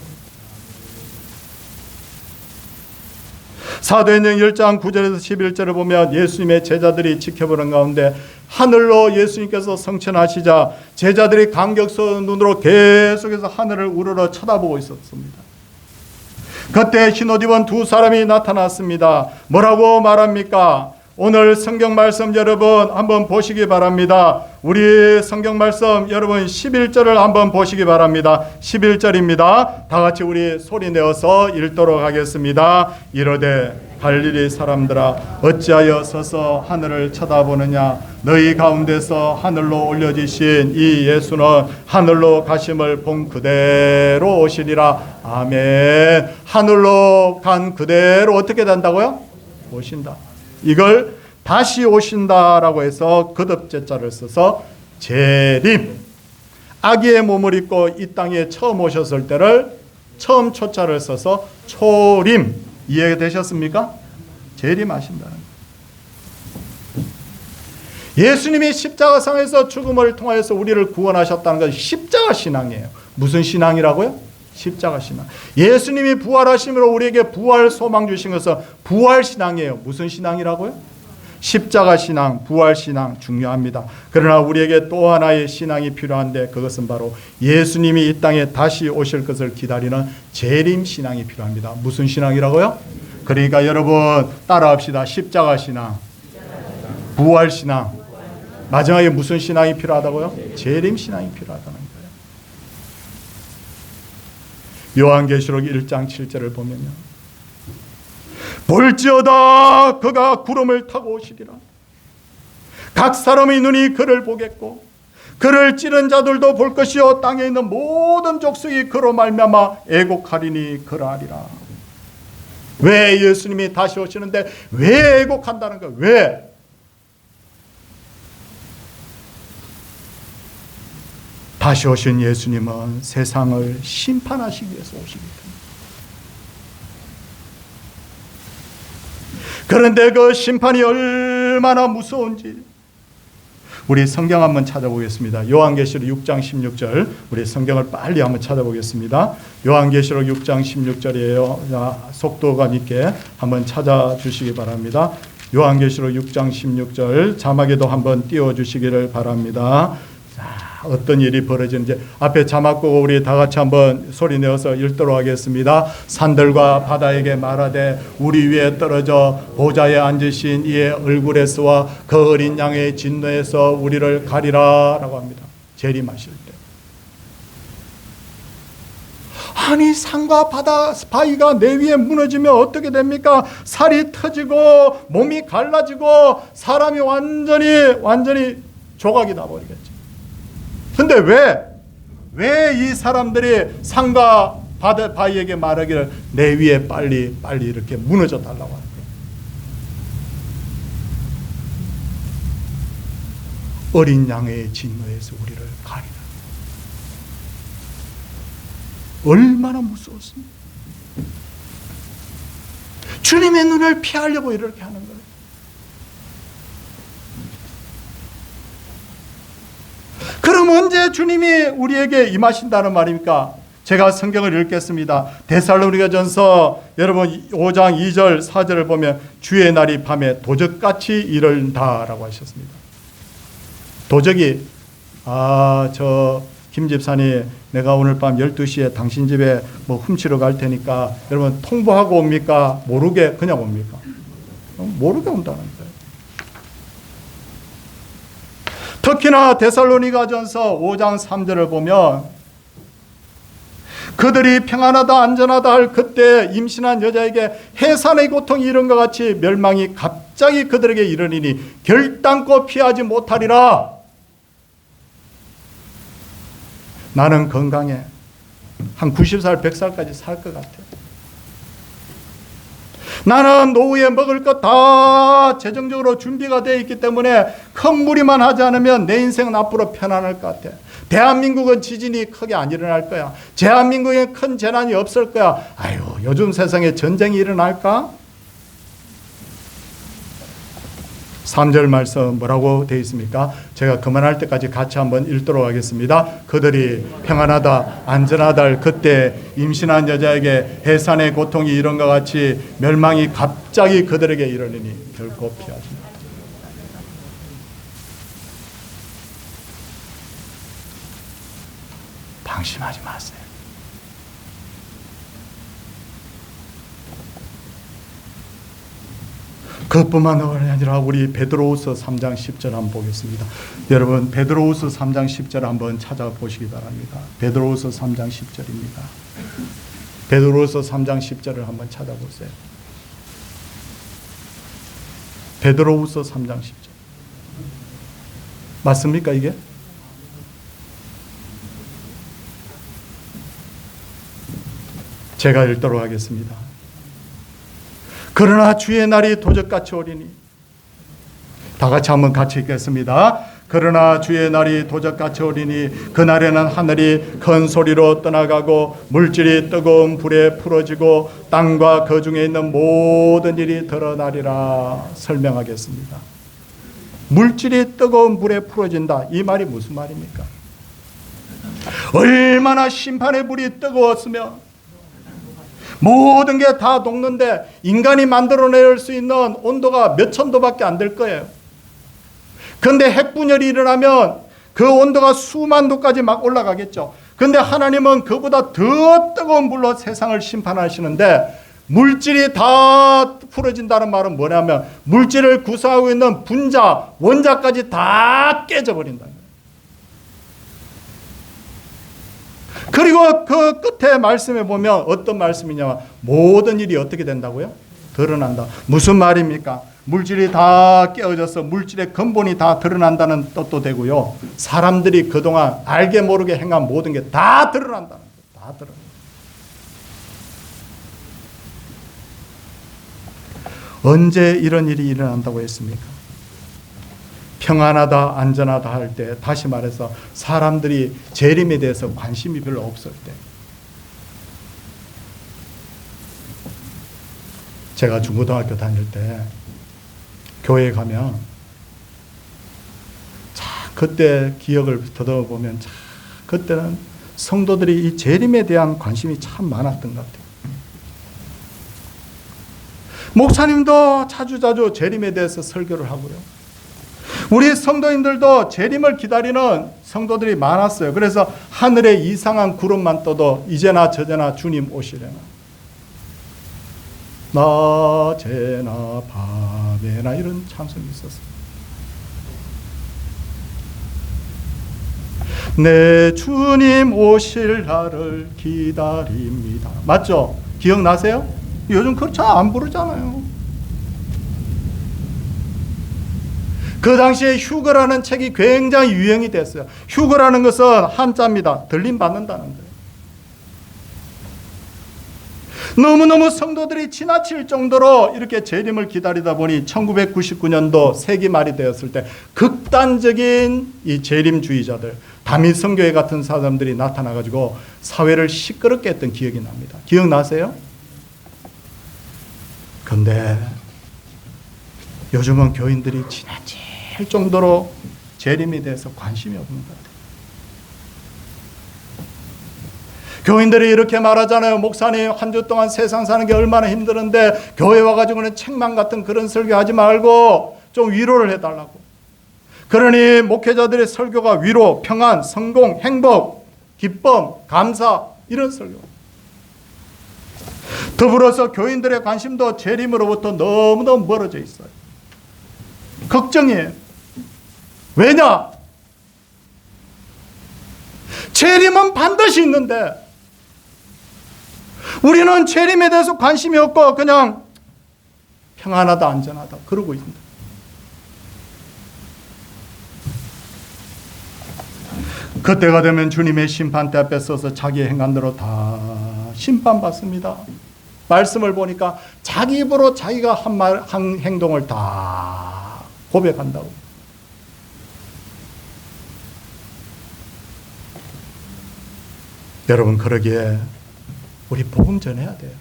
사도행전 1장 9절에서 11절을 보면 예수님의 제자들이 지켜보는 가운데 하늘로 예수님께서 성천하시자 제자들이 감격스러운 눈으로 계속해서 하늘을 우러러 쳐다보고 있었습니다. 그때 흰옷 입은 두 사람이 나타났습니다. 뭐라고 말합니까? 오늘 성경 말씀 여러분 한번 보시기 바랍니다. 우리 성경 말씀 여러분 11절을 한번 보시기 바랍니다. 11절입니다. 다 같이 우리 소리 내어서 읽도록 하겠습니다. 이르되 갈릴리 사람들아 어찌하여 서서 하늘을 쳐다보느냐. 너희 가운데서 하늘로 올려지신 이 예수는 하늘로 가심을 본 그대로 오시리라. 아멘. 하늘로 간 그대로 어떻게 된다고요? 오신다. 이걸 다시 오신다라고 해서 거듭제자를 써서 재림, 아기의 몸을 입고 이 땅에 처음 오셨을 때를 처음 초자를 써서 초림. 이해되셨습니까? 재림하신다는 거예요. 예수님이 십자가상에서 죽음을 통하여서 우리를 구원하셨다는 것은 십자가 신앙이에요. 무슨 신앙이라고요? 십자가 신앙. 예수님이 부활하심으로 우리에게 부활 소망 주신 것은 부활 신앙이에요. 무슨 신앙이라고요? 십자가 신앙, 부활 신앙 중요합니다. 그러나 우리에게 또 하나의 신앙이 필요한데 그것은 바로 예수님이 이 땅에 다시 오실 것을 기다리는 재림 신앙이 필요합니다. 무슨 신앙이라고요? 그러니까 여러분 따라합시다. 십자가 신앙, 부활 신앙, 마지막에 무슨 신앙이 필요하다고요? 재림 신앙이 필요하다는 거예요. 요한계시록 1장 7절을 보면요, 볼지어다 그가 구름을 타고 오시리라. 각 사람의 눈이 그를 보겠고 그를 찌른 자들도 볼 것이요 땅에 있는 모든 족속이 그로 말미암아 애곡하리니 그러하리라. 왜 예수님이 다시 오시는데 왜 애곡한다는 거예요? 왜? 다시 오신 예수님은 세상을 심판하시기 위해서 오시기 때문에. 그런데 그 심판이 얼마나 무서운지 우리 성경 한번 찾아보겠습니다. 요한계시록 6장 16절, 우리 성경을 빨리 한번 찾아보겠습니다. 요한계시록 6장 16절이에요. 속도감 있게 한번 찾아주시기 바랍니다. 요한계시록 6장 16절 자막에도 한번 띄워주시기를 바랍니다. 어떤 일이 벌어지는지 앞에 자막 보고 우리 다 같이 한번 소리 내어서 읽도록 하겠습니다. 산들과 바다에게 말하되 우리 위에 떨어져 보좌에 앉으신 이의 얼굴에서와 그 어린 양의 진노에서 우리를 가리라 라고 합니다. 재림하실 때. 아니 산과 바다 바위가 내 위에 무너지면 어떻게 됩니까? 살이 터지고 몸이 갈라지고 사람이 완전히 조각이 나버리겠죠. 근데 왜 이 사람들이 산과 바다 바위에게 말하기를 내 위에 빨리 이렇게 무너져 달라고 하는 거예요? 어린 양의 진노에서 우리를 가리라. 얼마나 무서웠습니까? 주님의 눈을 피하려고 이렇게 하는 거예요. 그럼 언제 주님이 우리에게 임하신다는 말입니까? 제가 성경을 읽겠습니다. 데살로니가전서 여러분 5장 2절 4절을 보면 주의 날이 밤에 도적같이 이른다라고 하셨습니다. 도적이 저 김 집사님, 내가 오늘 밤 12시에 당신 집에 뭐 훔치러 갈 테니까 여러분 통보하고 옵니까? 모르게 그냥 옵니까? 모르게 온다는 거예요. 특히나 데살로니가전서 5장 3절을 보면 그들이 평안하다 안전하다 할 그때 임신한 여자에게 해산의 고통이 이런 것 같이 멸망이 갑자기 그들에게 이르니니 결단코 피하지 못하리라. 나는 건강해. 한 90살 100살까지 살 것 같아. 나는 노후에 먹을 것 다 재정적으로 준비가 되어 있기 때문에 큰 무리만 하지 않으면 내 인생은 앞으로 편안할 것 같아. 대한민국은 지진이 크게 안 일어날 거야. 대한민국에 큰 재난이 없을 거야. 아유, 요즘 세상에 전쟁이 일어날까? 3절 말씀 뭐라고 되어 있습니까? 제가 그만할 때까지 같이 한번 읽도록 하겠습니다. 그들이 평안하다 안전하다 할 그때 임신한 여자에게 해산의 고통이 이런 것 같이 멸망이 갑자기 그들에게 이르리니 결코 피하지 마. 방심하지 마세요. 그것뿐만 아니라 우리 베드로후서 3장 10절 한번 보겠습니다. 여러분 베드로후서 3장 10절 한번 찾아보시기 바랍니다. 베드로후서 3장 10절입니다. 베드로후서 3장 10절을 한번 찾아보세요. 베드로후서 3장 10절 맞습니까 이게? 제가 읽도록 하겠습니다. 그러나 주의 날이 도적같이 오리니, 다 같이 한번 같이 읽겠습니다. 그러나 주의 날이 도적같이 오리니 그날에는 하늘이 큰 소리로 떠나가고 물질이 뜨거운 불에 풀어지고 땅과 그 중에 있는 모든 일이 드러나리라. 설명하겠습니다. 물질이 뜨거운 불에 풀어진다. 이 말이 무슨 말입니까? 얼마나 심판의 불이 뜨거웠으면 모든 게 다 녹는데 인간이 만들어낼 수 있는 온도가 몇천 도밖에 안 될 거예요. 그런데 핵분열이 일어나면 그 온도가 수만 도까지 막 올라가겠죠. 그런데 하나님은 그보다 더 뜨거운 불로 세상을 심판하시는데 물질이 다 풀어진다는 말은 뭐냐면 물질을 구성하고 있는 분자, 원자까지 다 깨져버린다는 거예요. 그리고 그 끝에 말씀에 보면 어떤 말씀이냐면 모든 일이 어떻게 된다고요? 드러난다. 무슨 말입니까? 물질이 다 깨어져서 물질의 근본이 다 드러난다는 뜻도 되고요. 사람들이 그동안 알게 모르게 행한 모든 게 다 드러난다는 거예요. 다 드러난다. 언제 이런 일이 일어난다고 했습니까? 평안하다 안전하다 할 때, 다시 말해서 사람들이 재림에 대해서 관심이 별로 없을 때. 제가 중고등학교 다닐 때 교회에 가면 그때 기억을 더듬어보면 그때는 성도들이 이 재림에 대한 관심이 참 많았던 것 같아요. 목사님도 자주자주 재림에 대해서 설교를 하고요. 우리 성도인들도 재림을 기다리는 성도들이 많았어요. 그래서 하늘에 이상한 구름만 떠도 이제나 저제나 주님 오시려나, 낮에나 밤에나 이런 찬송이 있었어요. 내 주님 오실 날을 기다립니다. 맞죠? 기억나세요? 요즘 그거 잘 안 부르잖아요. 그 당시에 휴거라는 책이 굉장히 유행이 됐어요. 휴거라는 것은 한자입니다. 들림받는다는 거예요. 너무너무 성도들이 지나칠 정도로 이렇게 재림을 기다리다 보니 1999년도 세기 말이 되었을 때 극단적인 이 재림주의자들, 다윗 선교회 같은 사람들이 나타나가지고 사회를 시끄럽게 했던 기억이 납니다. 기억나세요? 그런데 요즘은 교인들이 지나칠 정도로 재림에 대해서 관심이 없는 것 같아요. 교인들이 이렇게 말하잖아요. 목사님, 한 주 동안 세상 사는 게 얼마나 힘드는데 교회 와가지고는 책망 같은 그런 설교하지 말고 좀 위로를 해달라고. 그러니 목회자들의 설교가 위로, 평안, 성공, 행복 기쁨, 감사 이런 설교. 더불어서 교인들의 관심도 재림으로부터 너무너무 멀어져 있어요. 걱정이에요. 왜냐? 재림은 반드시 있는데 우리는 재림에 대해서 관심이 없고 그냥 평안하다 안전하다 그러고 있습니다. 그때가 되면 주님의 심판대 앞에 서서 자기의 행한대로 다 심판받습니다. 말씀을 보니까 자기 입으로 자기가 한 행동을 다 고백한다고. 여러분, 그러기에 우리 복음 전해야 돼요.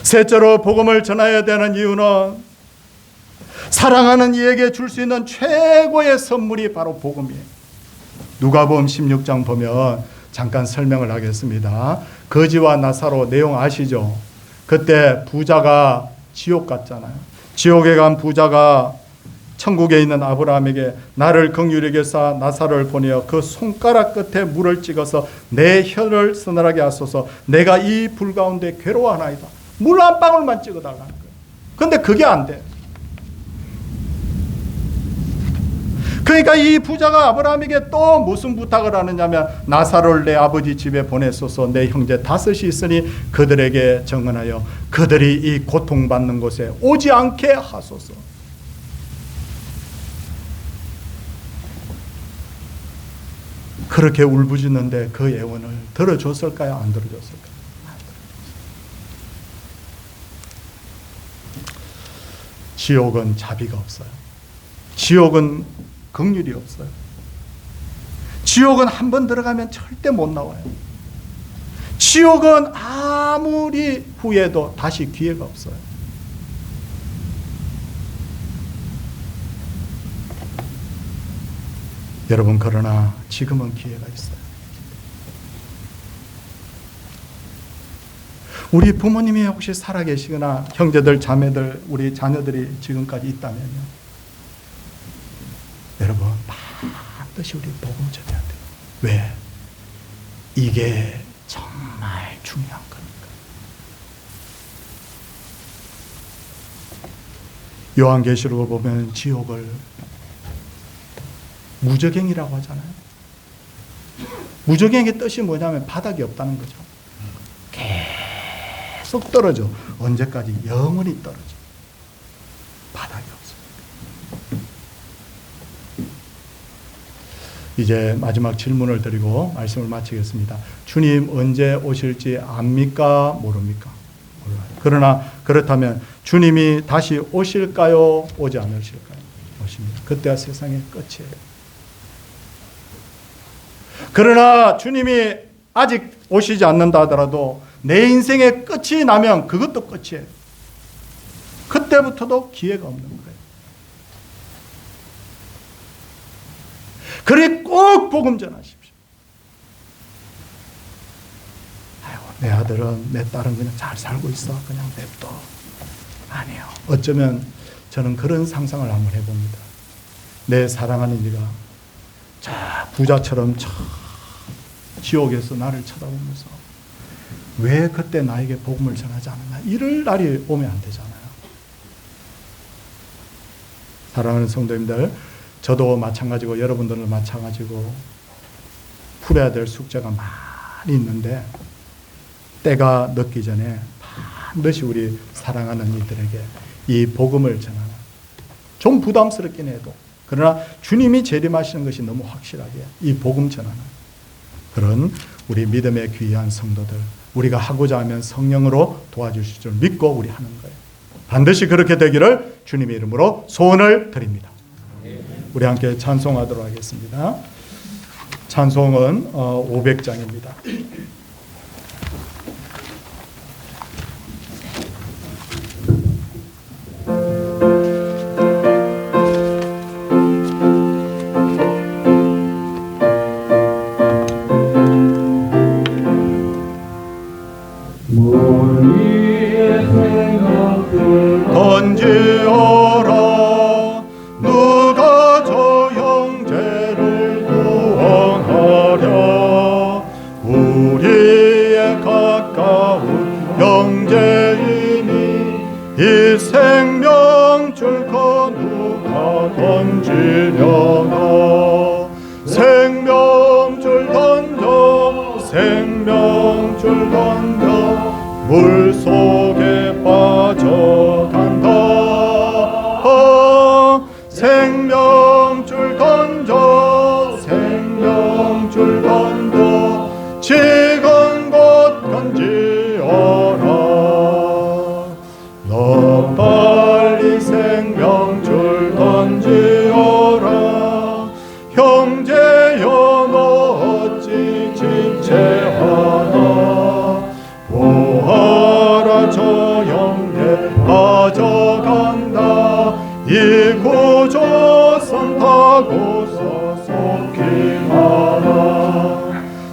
셋째로 복음을 전해야 되는 이유는 사랑하는 이에게 줄 수 있는 최고의 선물이 바로 복음이에요. 누가복음 16장 보면 잠깐 설명을 하겠습니다. 거지와 나사로 내용 아시죠? 그때 부자가 지옥 갔잖아요. 지옥에 간 부자가 천국에 있는 아브라함에게 나를 긍휼히 여기사 나사로를 보내어 그 손가락 끝에 물을 찍어서 내 혀를 서늘하게 하소서. 내가 이 불 가운데 괴로워하나이다. 물 한 방울만 찍어달라는 거예요. 그런데 그게 안 돼. 그러니까 이 부자가 아브라함에게 또 무슨 부탁을 하느냐면 나사로를 내 아버지 집에 보내소서. 내 형제 5이 있으니 그들에게 정언하여 그들이 이 고통받는 곳에 오지 않게 하소서. 그렇게 울부짖는데 그 예언을 들어줬을까요? 안 들어줬을까요? 지옥은 자비가 없어요. 지옥은 긍휼이 없어요. 지옥은 한 번 들어가면 절대 못 나와요. 지옥은 아무리 후회도 다시 기회가 없어요. 여러분, 그러나 지금은 기회가 있어요. 우리 부모님이 혹시 살아계시거나 형제들, 자매들, 우리 자녀들이 지금까지 있다면요, 여러분 반드시 우리 복음 전해야 돼요. 왜? 이게 정말 중요한 거니까. 요한계시록을 보면 지옥을 무저갱이라고 하잖아요. 무저갱의 뜻이 뭐냐면 바닥이 없다는 거죠. 계속 떨어져. 언제까지? 영원히 떨어져. 바닥이 없어요. 이제 마지막 질문을 드리고 말씀을 마치겠습니다. 주님 언제 오실지 압니까? 모릅니까? 몰라요. 그러나 그렇다면 주님이 다시 오실까요? 오지 않으실까요? 오십니다. 그때가 세상의 끝이에요. 그러나 주님이 아직 오시지 않는다 하더라도 내 인생의 끝이 나면 그것도 끝이에요. 그때부터도 기회가 없는 거예요. 그래 꼭 복음 전하십시오. 아이고, 내 아들은 내 딸은 그냥 잘 살고 있어. 그냥 냅둬. 아니요. 어쩌면 저는 그런 상상을 한번 해봅니다. 내 사랑하는 이가 저 부자처럼 저 지옥에서 나를 쳐다보면서 왜 그때 나에게 복음을 전하지 않았나, 이럴 날이 오면 안 되잖아요. 사랑하는 성도님들, 저도 마찬가지고 여러분들도 마찬가지고 풀어야 될 숙제가 많이 있는데 때가 늦기 전에 반드시 우리 사랑하는 이들에게 이 복음을 전하는, 좀 부담스럽긴 해도 그러나 주님이 재림하시는 것이 너무 확실하게 이 복음 전하는 그런 우리 믿음의 귀한 성도들, 우리가 하고자 하면 성령으로 도와주실 줄 믿고 우리 하는 거예요. 반드시 그렇게 되기를 주님의 이름으로 소원을 드립니다. 우리 함께 찬송하도록 하겠습니다. 찬송은 500장입니다. 던지어라 누가 저 형제를 형제이니 이 생명줄 누가 던지려나 생명줄 던져 생명줄 던져 물속에 빠져간다 생명줄 던져 생명줄 던져 지금 곧 던지어라 너 빨리 생명줄 던지어라 형제여 너 어찌 지체하나 보아라 저 형제 빠져간다 이 구조선 타고서 속히 하라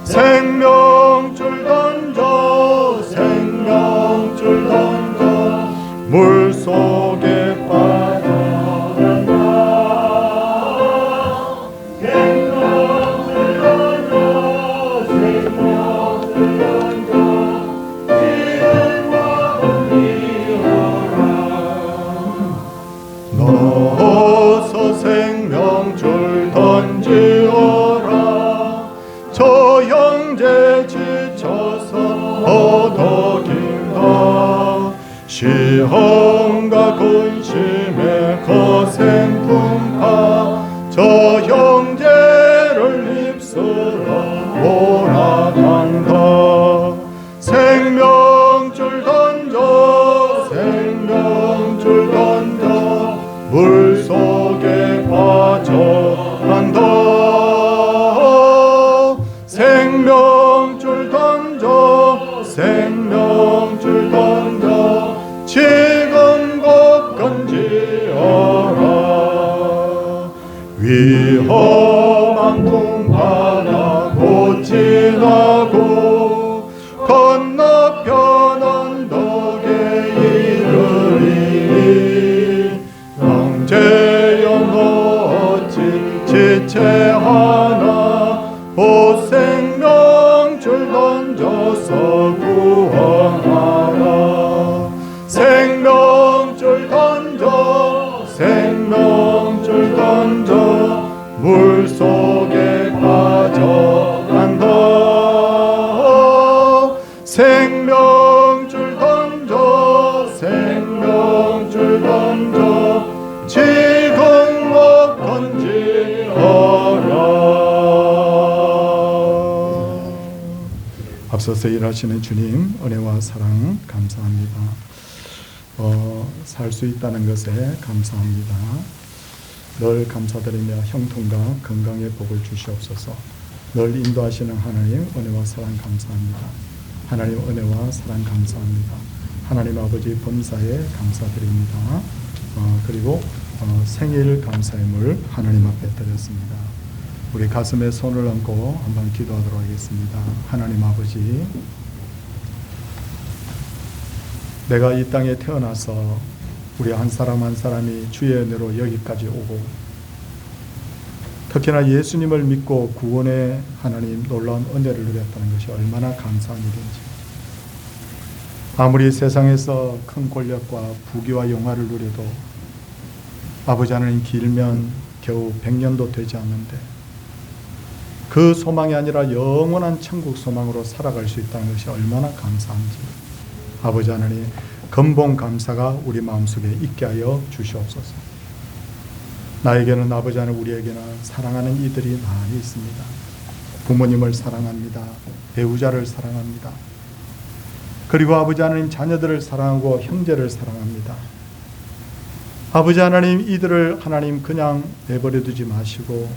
생명줄 던져 생명줄 던져 물속에 빠져간다 생명줄 던져 생명줄 던져 지금과 던지어라 어서 생명줄 던지어라 저 형제 지쳐서 허덕인다 시험과 근심에 거센 풍파 저 형제를 휩쓸어 몰아간다 생명줄 던져 생명줄 던져 물속에 빠져간다 생명줄 던져 생명줄 던져 지금 곧 건지어라 위험한 풍파가 곧 지나고 건너편 언덕에 이르리 형제여 너 어찌 지체하나 오 생명줄 던져서 구원하라 생명줄 던져 생명줄 던져 물속에 빠져간다 생명줄 던져 생명줄 던져 지금 못 던지어라 앞서서 일하시는 주님 은혜와 사랑 감사합니다. 살 수 있다는 것에 감사합니다. 늘 감사드리며 형통과 건강의 복을 주시옵소서. 늘 인도하시는 하나님 은혜와 사랑 감사합니다. 하나님 은혜와 사랑 감사합니다. 하나님 아버지 범사에 감사드립니다. 그리고 생일 감사임을 하나님 앞에 드렸습니다. 우리 가슴에 손을 얹고 한번 기도하도록 하겠습니다. 하나님 아버지, 내가 이 땅에 태어나서 우리 한 사람 한 사람이 주의 은혜로 여기까지 오고 특히나 예수님을 믿고 구원의 하나님 놀라운 은혜를 누렸다는 것이 얼마나 감사한 일인지, 아무리 세상에서 큰 권력과 부귀와 영화를 누려도 아버지 하나님 길면 겨우 100년도 되지 않는데 그 소망이 아니라 영원한 천국 소망으로 살아갈 수 있다는 것이 얼마나 감사한지 아버지 하나님 근본 감사가 우리 마음속에 있게 하여 주시옵소서. 나에게는 아버지 하나님 우리에게는 사랑하는 이들이 많이 있습니다. 부모님을 사랑합니다. 배우자를 사랑합니다. 그리고 아버지 하나님 자녀들을 사랑하고 형제를 사랑합니다. 아버지 하나님 이들을 하나님 그냥 내버려 두지 마시고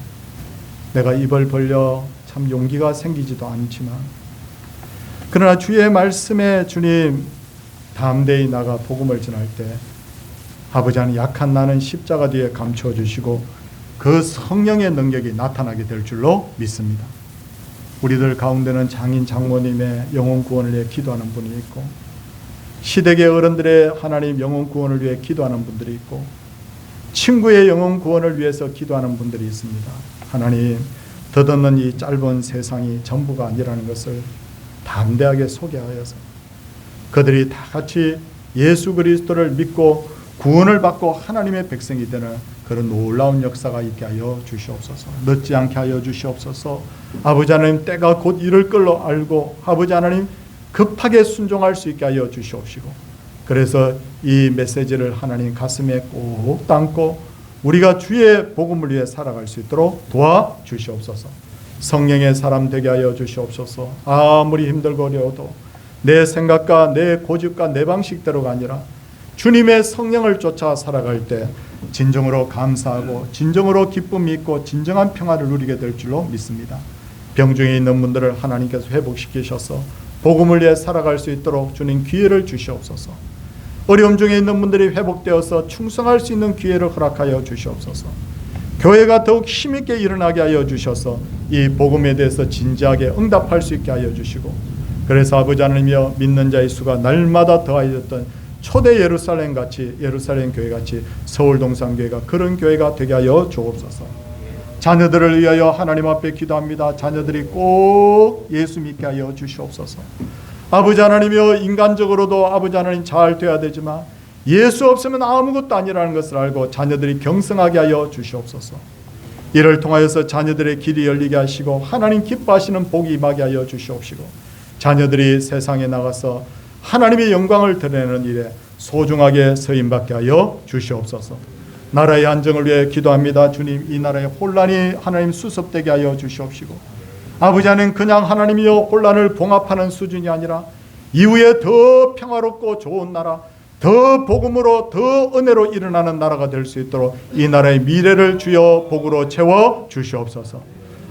내가 입을 벌려 참 용기가 생기지도 않지만 그러나 주의 말씀에 주님 담대히 나가 복음을 전할 때 아버지 하나님 약한 나는 십자가 뒤에 감추어 주시고 그 성령의 능력이 나타나게 될 줄로 믿습니다. 우리들 가운데는 장인 장모님의 영혼 구원을 위해 기도하는 분이 있고 시댁의 어른들의 하나님 영혼 구원을 위해 기도하는 분들이 있고 친구의 영혼 구원을 위해서 기도하는 분들이 있습니다. 하나님 덧없는 이 짧은 세상이 전부가 아니라는 것을 담대하게 소개하여서 그들이 다 같이 예수 그리스도를 믿고 구원을 받고 하나님의 백성이 되는 그런 놀라운 역사가 있게 하여 주시옵소서. 늦지 않게 하여 주시옵소서. 아버지 하나님, 때가 곧 이를 걸로 알고 아버지 하나님 급하게 순종할 수 있게 하여 주시옵시고, 그래서 이 메시지를 하나님 가슴에 꼭 담고 우리가 주의 복음을 위해 살아갈 수 있도록 도와주시옵소서. 성령의 사람 되게 하여 주시옵소서. 아무리 힘들고 어려워도 내 생각과 내 고집과 내 방식대로가 아니라 주님의 성령을 쫓아 살아갈 때 진정으로 감사하고 진정으로 기쁨이 있고 진정한 평화를 누리게 될 줄로 믿습니다. 병중에 있는 분들을 하나님께서 회복시키셔서 복음을 위해 살아갈 수 있도록 주님 기회를 주시옵소서. 어려움 중에 있는 분들이 회복되어서 충성할 수 있는 기회를 허락하여 주시옵소서. 교회가 더욱 힘있게 일어나게 하여 주셔서 이 복음에 대해서 진지하게 응답할 수 있게 하여 주시고, 그래서 아버지 하나님이여, 믿는 자의 수가 날마다 더하여졌던 초대 예루살렘 같이, 예루살렘 교회 같이 서울 동산교회가 그런 교회가 되게 하여 주옵소서. 자녀들을 위하여 하나님 앞에 기도합니다. 자녀들이 꼭 예수 믿게 하여 주시옵소서. 아버지 하나님이여, 인간적으로도 아버지 하나님 잘 돼야 되지만 예수 없으면 아무것도 아니라는 것을 알고 자녀들이 경성하게 하여 주시옵소서. 이를 통하여서 자녀들의 길이 열리게 하시고 하나님 기뻐하시는 복이 임하게 하여 주시옵시고, 자녀들이 세상에 나가서 하나님의 영광을 드러내는 일에 소중하게 서임받게 하여 주시옵소서. 나라의 안정을 위해 기도합니다. 주님, 이 나라의 혼란이 하나님 수습되게 하여 주시옵시고, 아버지 하나님, 그냥 하나님이여 혼란을 봉합하는 수준이 아니라 이후에 더 평화롭고 좋은 나라, 더 복음으로 더 은혜로 일어나는 나라가 될 수 있도록 이 나라의 미래를 주여 복으로 채워 주시옵소서.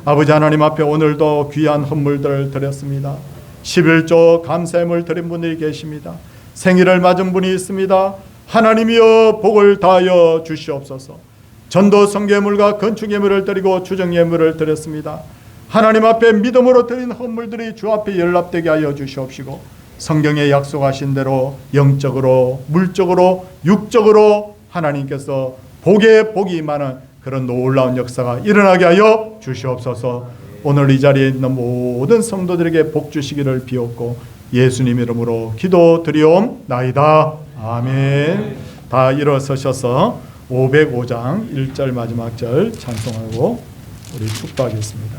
아버지 하나님 앞에 오늘도 귀한 헌물들을 드렸습니다. 11조 감사함을 드린 분들이 계십니다. 생일을 맞은 분이 있습니다. 하나님이여 복을 다하여 주시옵소서. 전도 성계물과 건축예물을 드리고 주정예물을 드렸습니다. 하나님 앞에 믿음으로 드린 헌물들이 주 앞에 연락되게 하여 주시옵시고, 성경에 약속하신 대로 영적으로 물적으로 육적으로 하나님께서 복에 복이 임하는 그런 놀라운 역사가 일어나게 하여 주시옵소서. 오늘 이 자리에 있는 모든 성도들에게 복 주시기를 비옵고 예수님 이름으로 기도드리옵나이다. 아멘. 다 일어서셔서 505장 1절 마지막 절 찬송하고 우리 축도하겠습니다.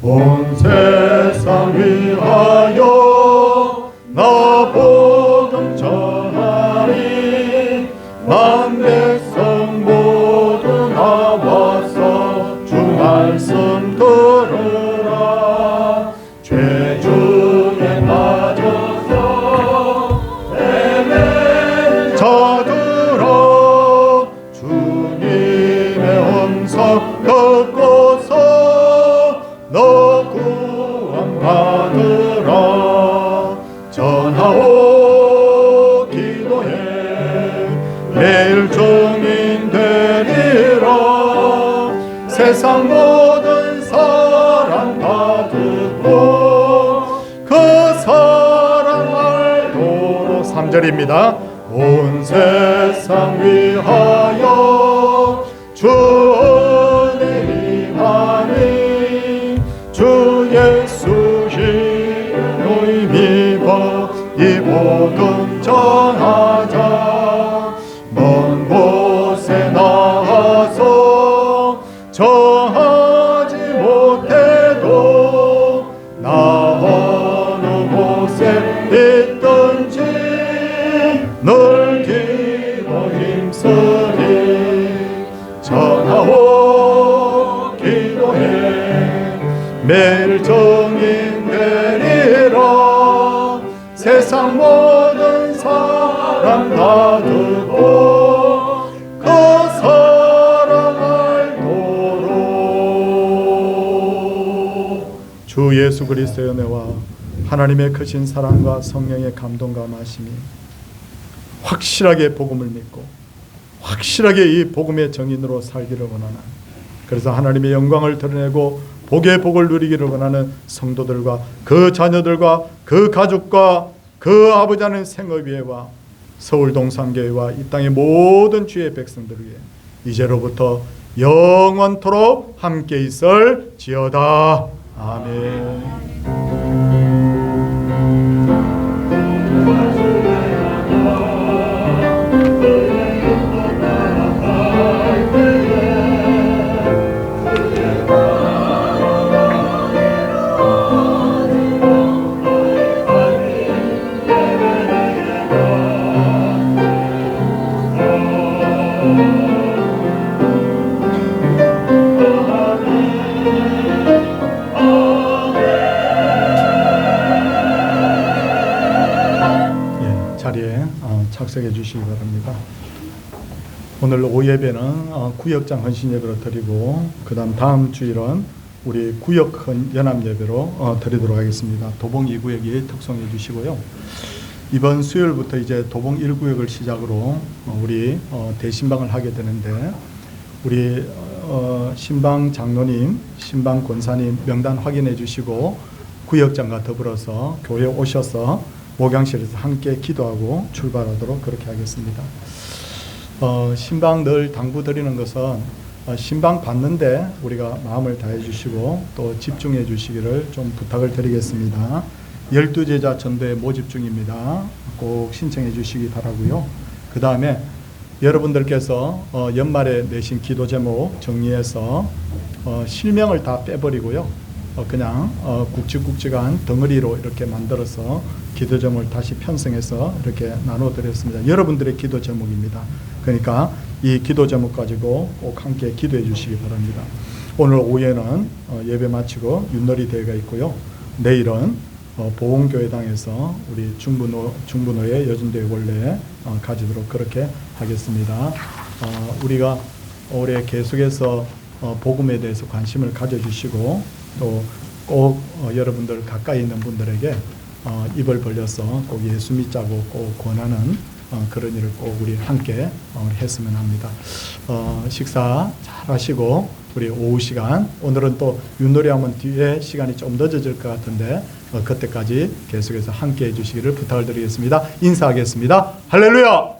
온 세상 위하여 나 복음 전하리. 만 백성 모두 나와서 주 말씀 들으라. 죄 중에 빠져서 헤매자들아, 주님의 음성 듣고서 너 구원 받으라. 전하오 기도해 매일 증인 되리라. 세상 모든 사람 다 듣고 그 사랑 알도록. 3절입니다. 온 세상 위하여 주 은혜 임하니. 주 예수 이름을 믿어 이 복음 전하자. 먼 곳에 나가서 전하지 못해도 나 어느 곳에 있든지 늘 기도 힘쓰리. 전하오 기도해 매일 증인 되리라. 세상 모든 사람 다 듣고 그 사랑 알도록. 주 예수 그리스도의 은혜와 하나님의 크신 사랑과 성령의 감동과 마심이 확실하게 복음을 믿고 확실하게 이 복음의 증인으로 살기를 원하는, 그래서 하나님의 영광을 드러내고 복의 복을 누리기를 원하는 성도들과 그 자녀들과 그 가족과 그 아버지 하나님 생업위회와 서울 동산교회와 이 땅의 모든 주의 백성들을 위해 이제로부터 영원토록 함께 있을지어다. 아멘. 자리에 착석해 주시기 바랍니다. 오늘 오후 예배는 구역장 헌신 예배로 드리고 다음 주일은 우리 구역 연합 예배로 드리도록 하겠습니다. 도봉 2구역이 특송해 주시고요. 이번 수요일부터 이제 도봉 1구역을 시작으로 우리 대신방을 하게 되는데 우리 신방 장로님, 신방 권사님 명단 확인해 주시고 구역장과 더불어서 교회에 오셔서 목양실에서 함께 기도하고 출발하도록 그렇게 하겠습니다. 신방 늘 당부드리는 것은 신방 받는데 우리가 마음을 다해 주시고 또 집중해 주시기를 좀 부탁을 드리겠습니다. 12제자 전도회 모집 중입니다. 꼭 신청해 주시기 바라고요. 그 다음에 여러분들께서 연말에 내신 기도 제목 정리해서 실명을 다 빼버리고요. 그냥 굵직굵직한 덩어리로 이렇게 만들어서 기도 제목을 다시 편성해서 이렇게 나눠드렸습니다. 여러분들의 기도 제목입니다. 그러니까 이 기도 제목 가지고 꼭 함께 기도해 주시기 바랍니다. 오늘 오후에는 예배 마치고 윷놀이 대회가 있고요. 내일은 보온교회당에서 우리 중부노예 여준대회 원래 가지도록 그렇게 하겠습니다. 우리가 올해 계속해서 복음에 대해서 관심을 가져주시고 또 꼭 여러분들 가까이 있는 분들에게 입을 벌려서 꼭 예수 믿자고 꼭 권하는 그런 일을 꼭 우리 함께 했으면 합니다. 식사 잘 하시고 우리 오후 시간 오늘은 또 윷놀이 하면 뒤에 시간이 좀 늦어질 것 같은데 그때까지 계속해서 함께 해주시기를 부탁을 드리겠습니다. 인사하겠습니다. 할렐루야.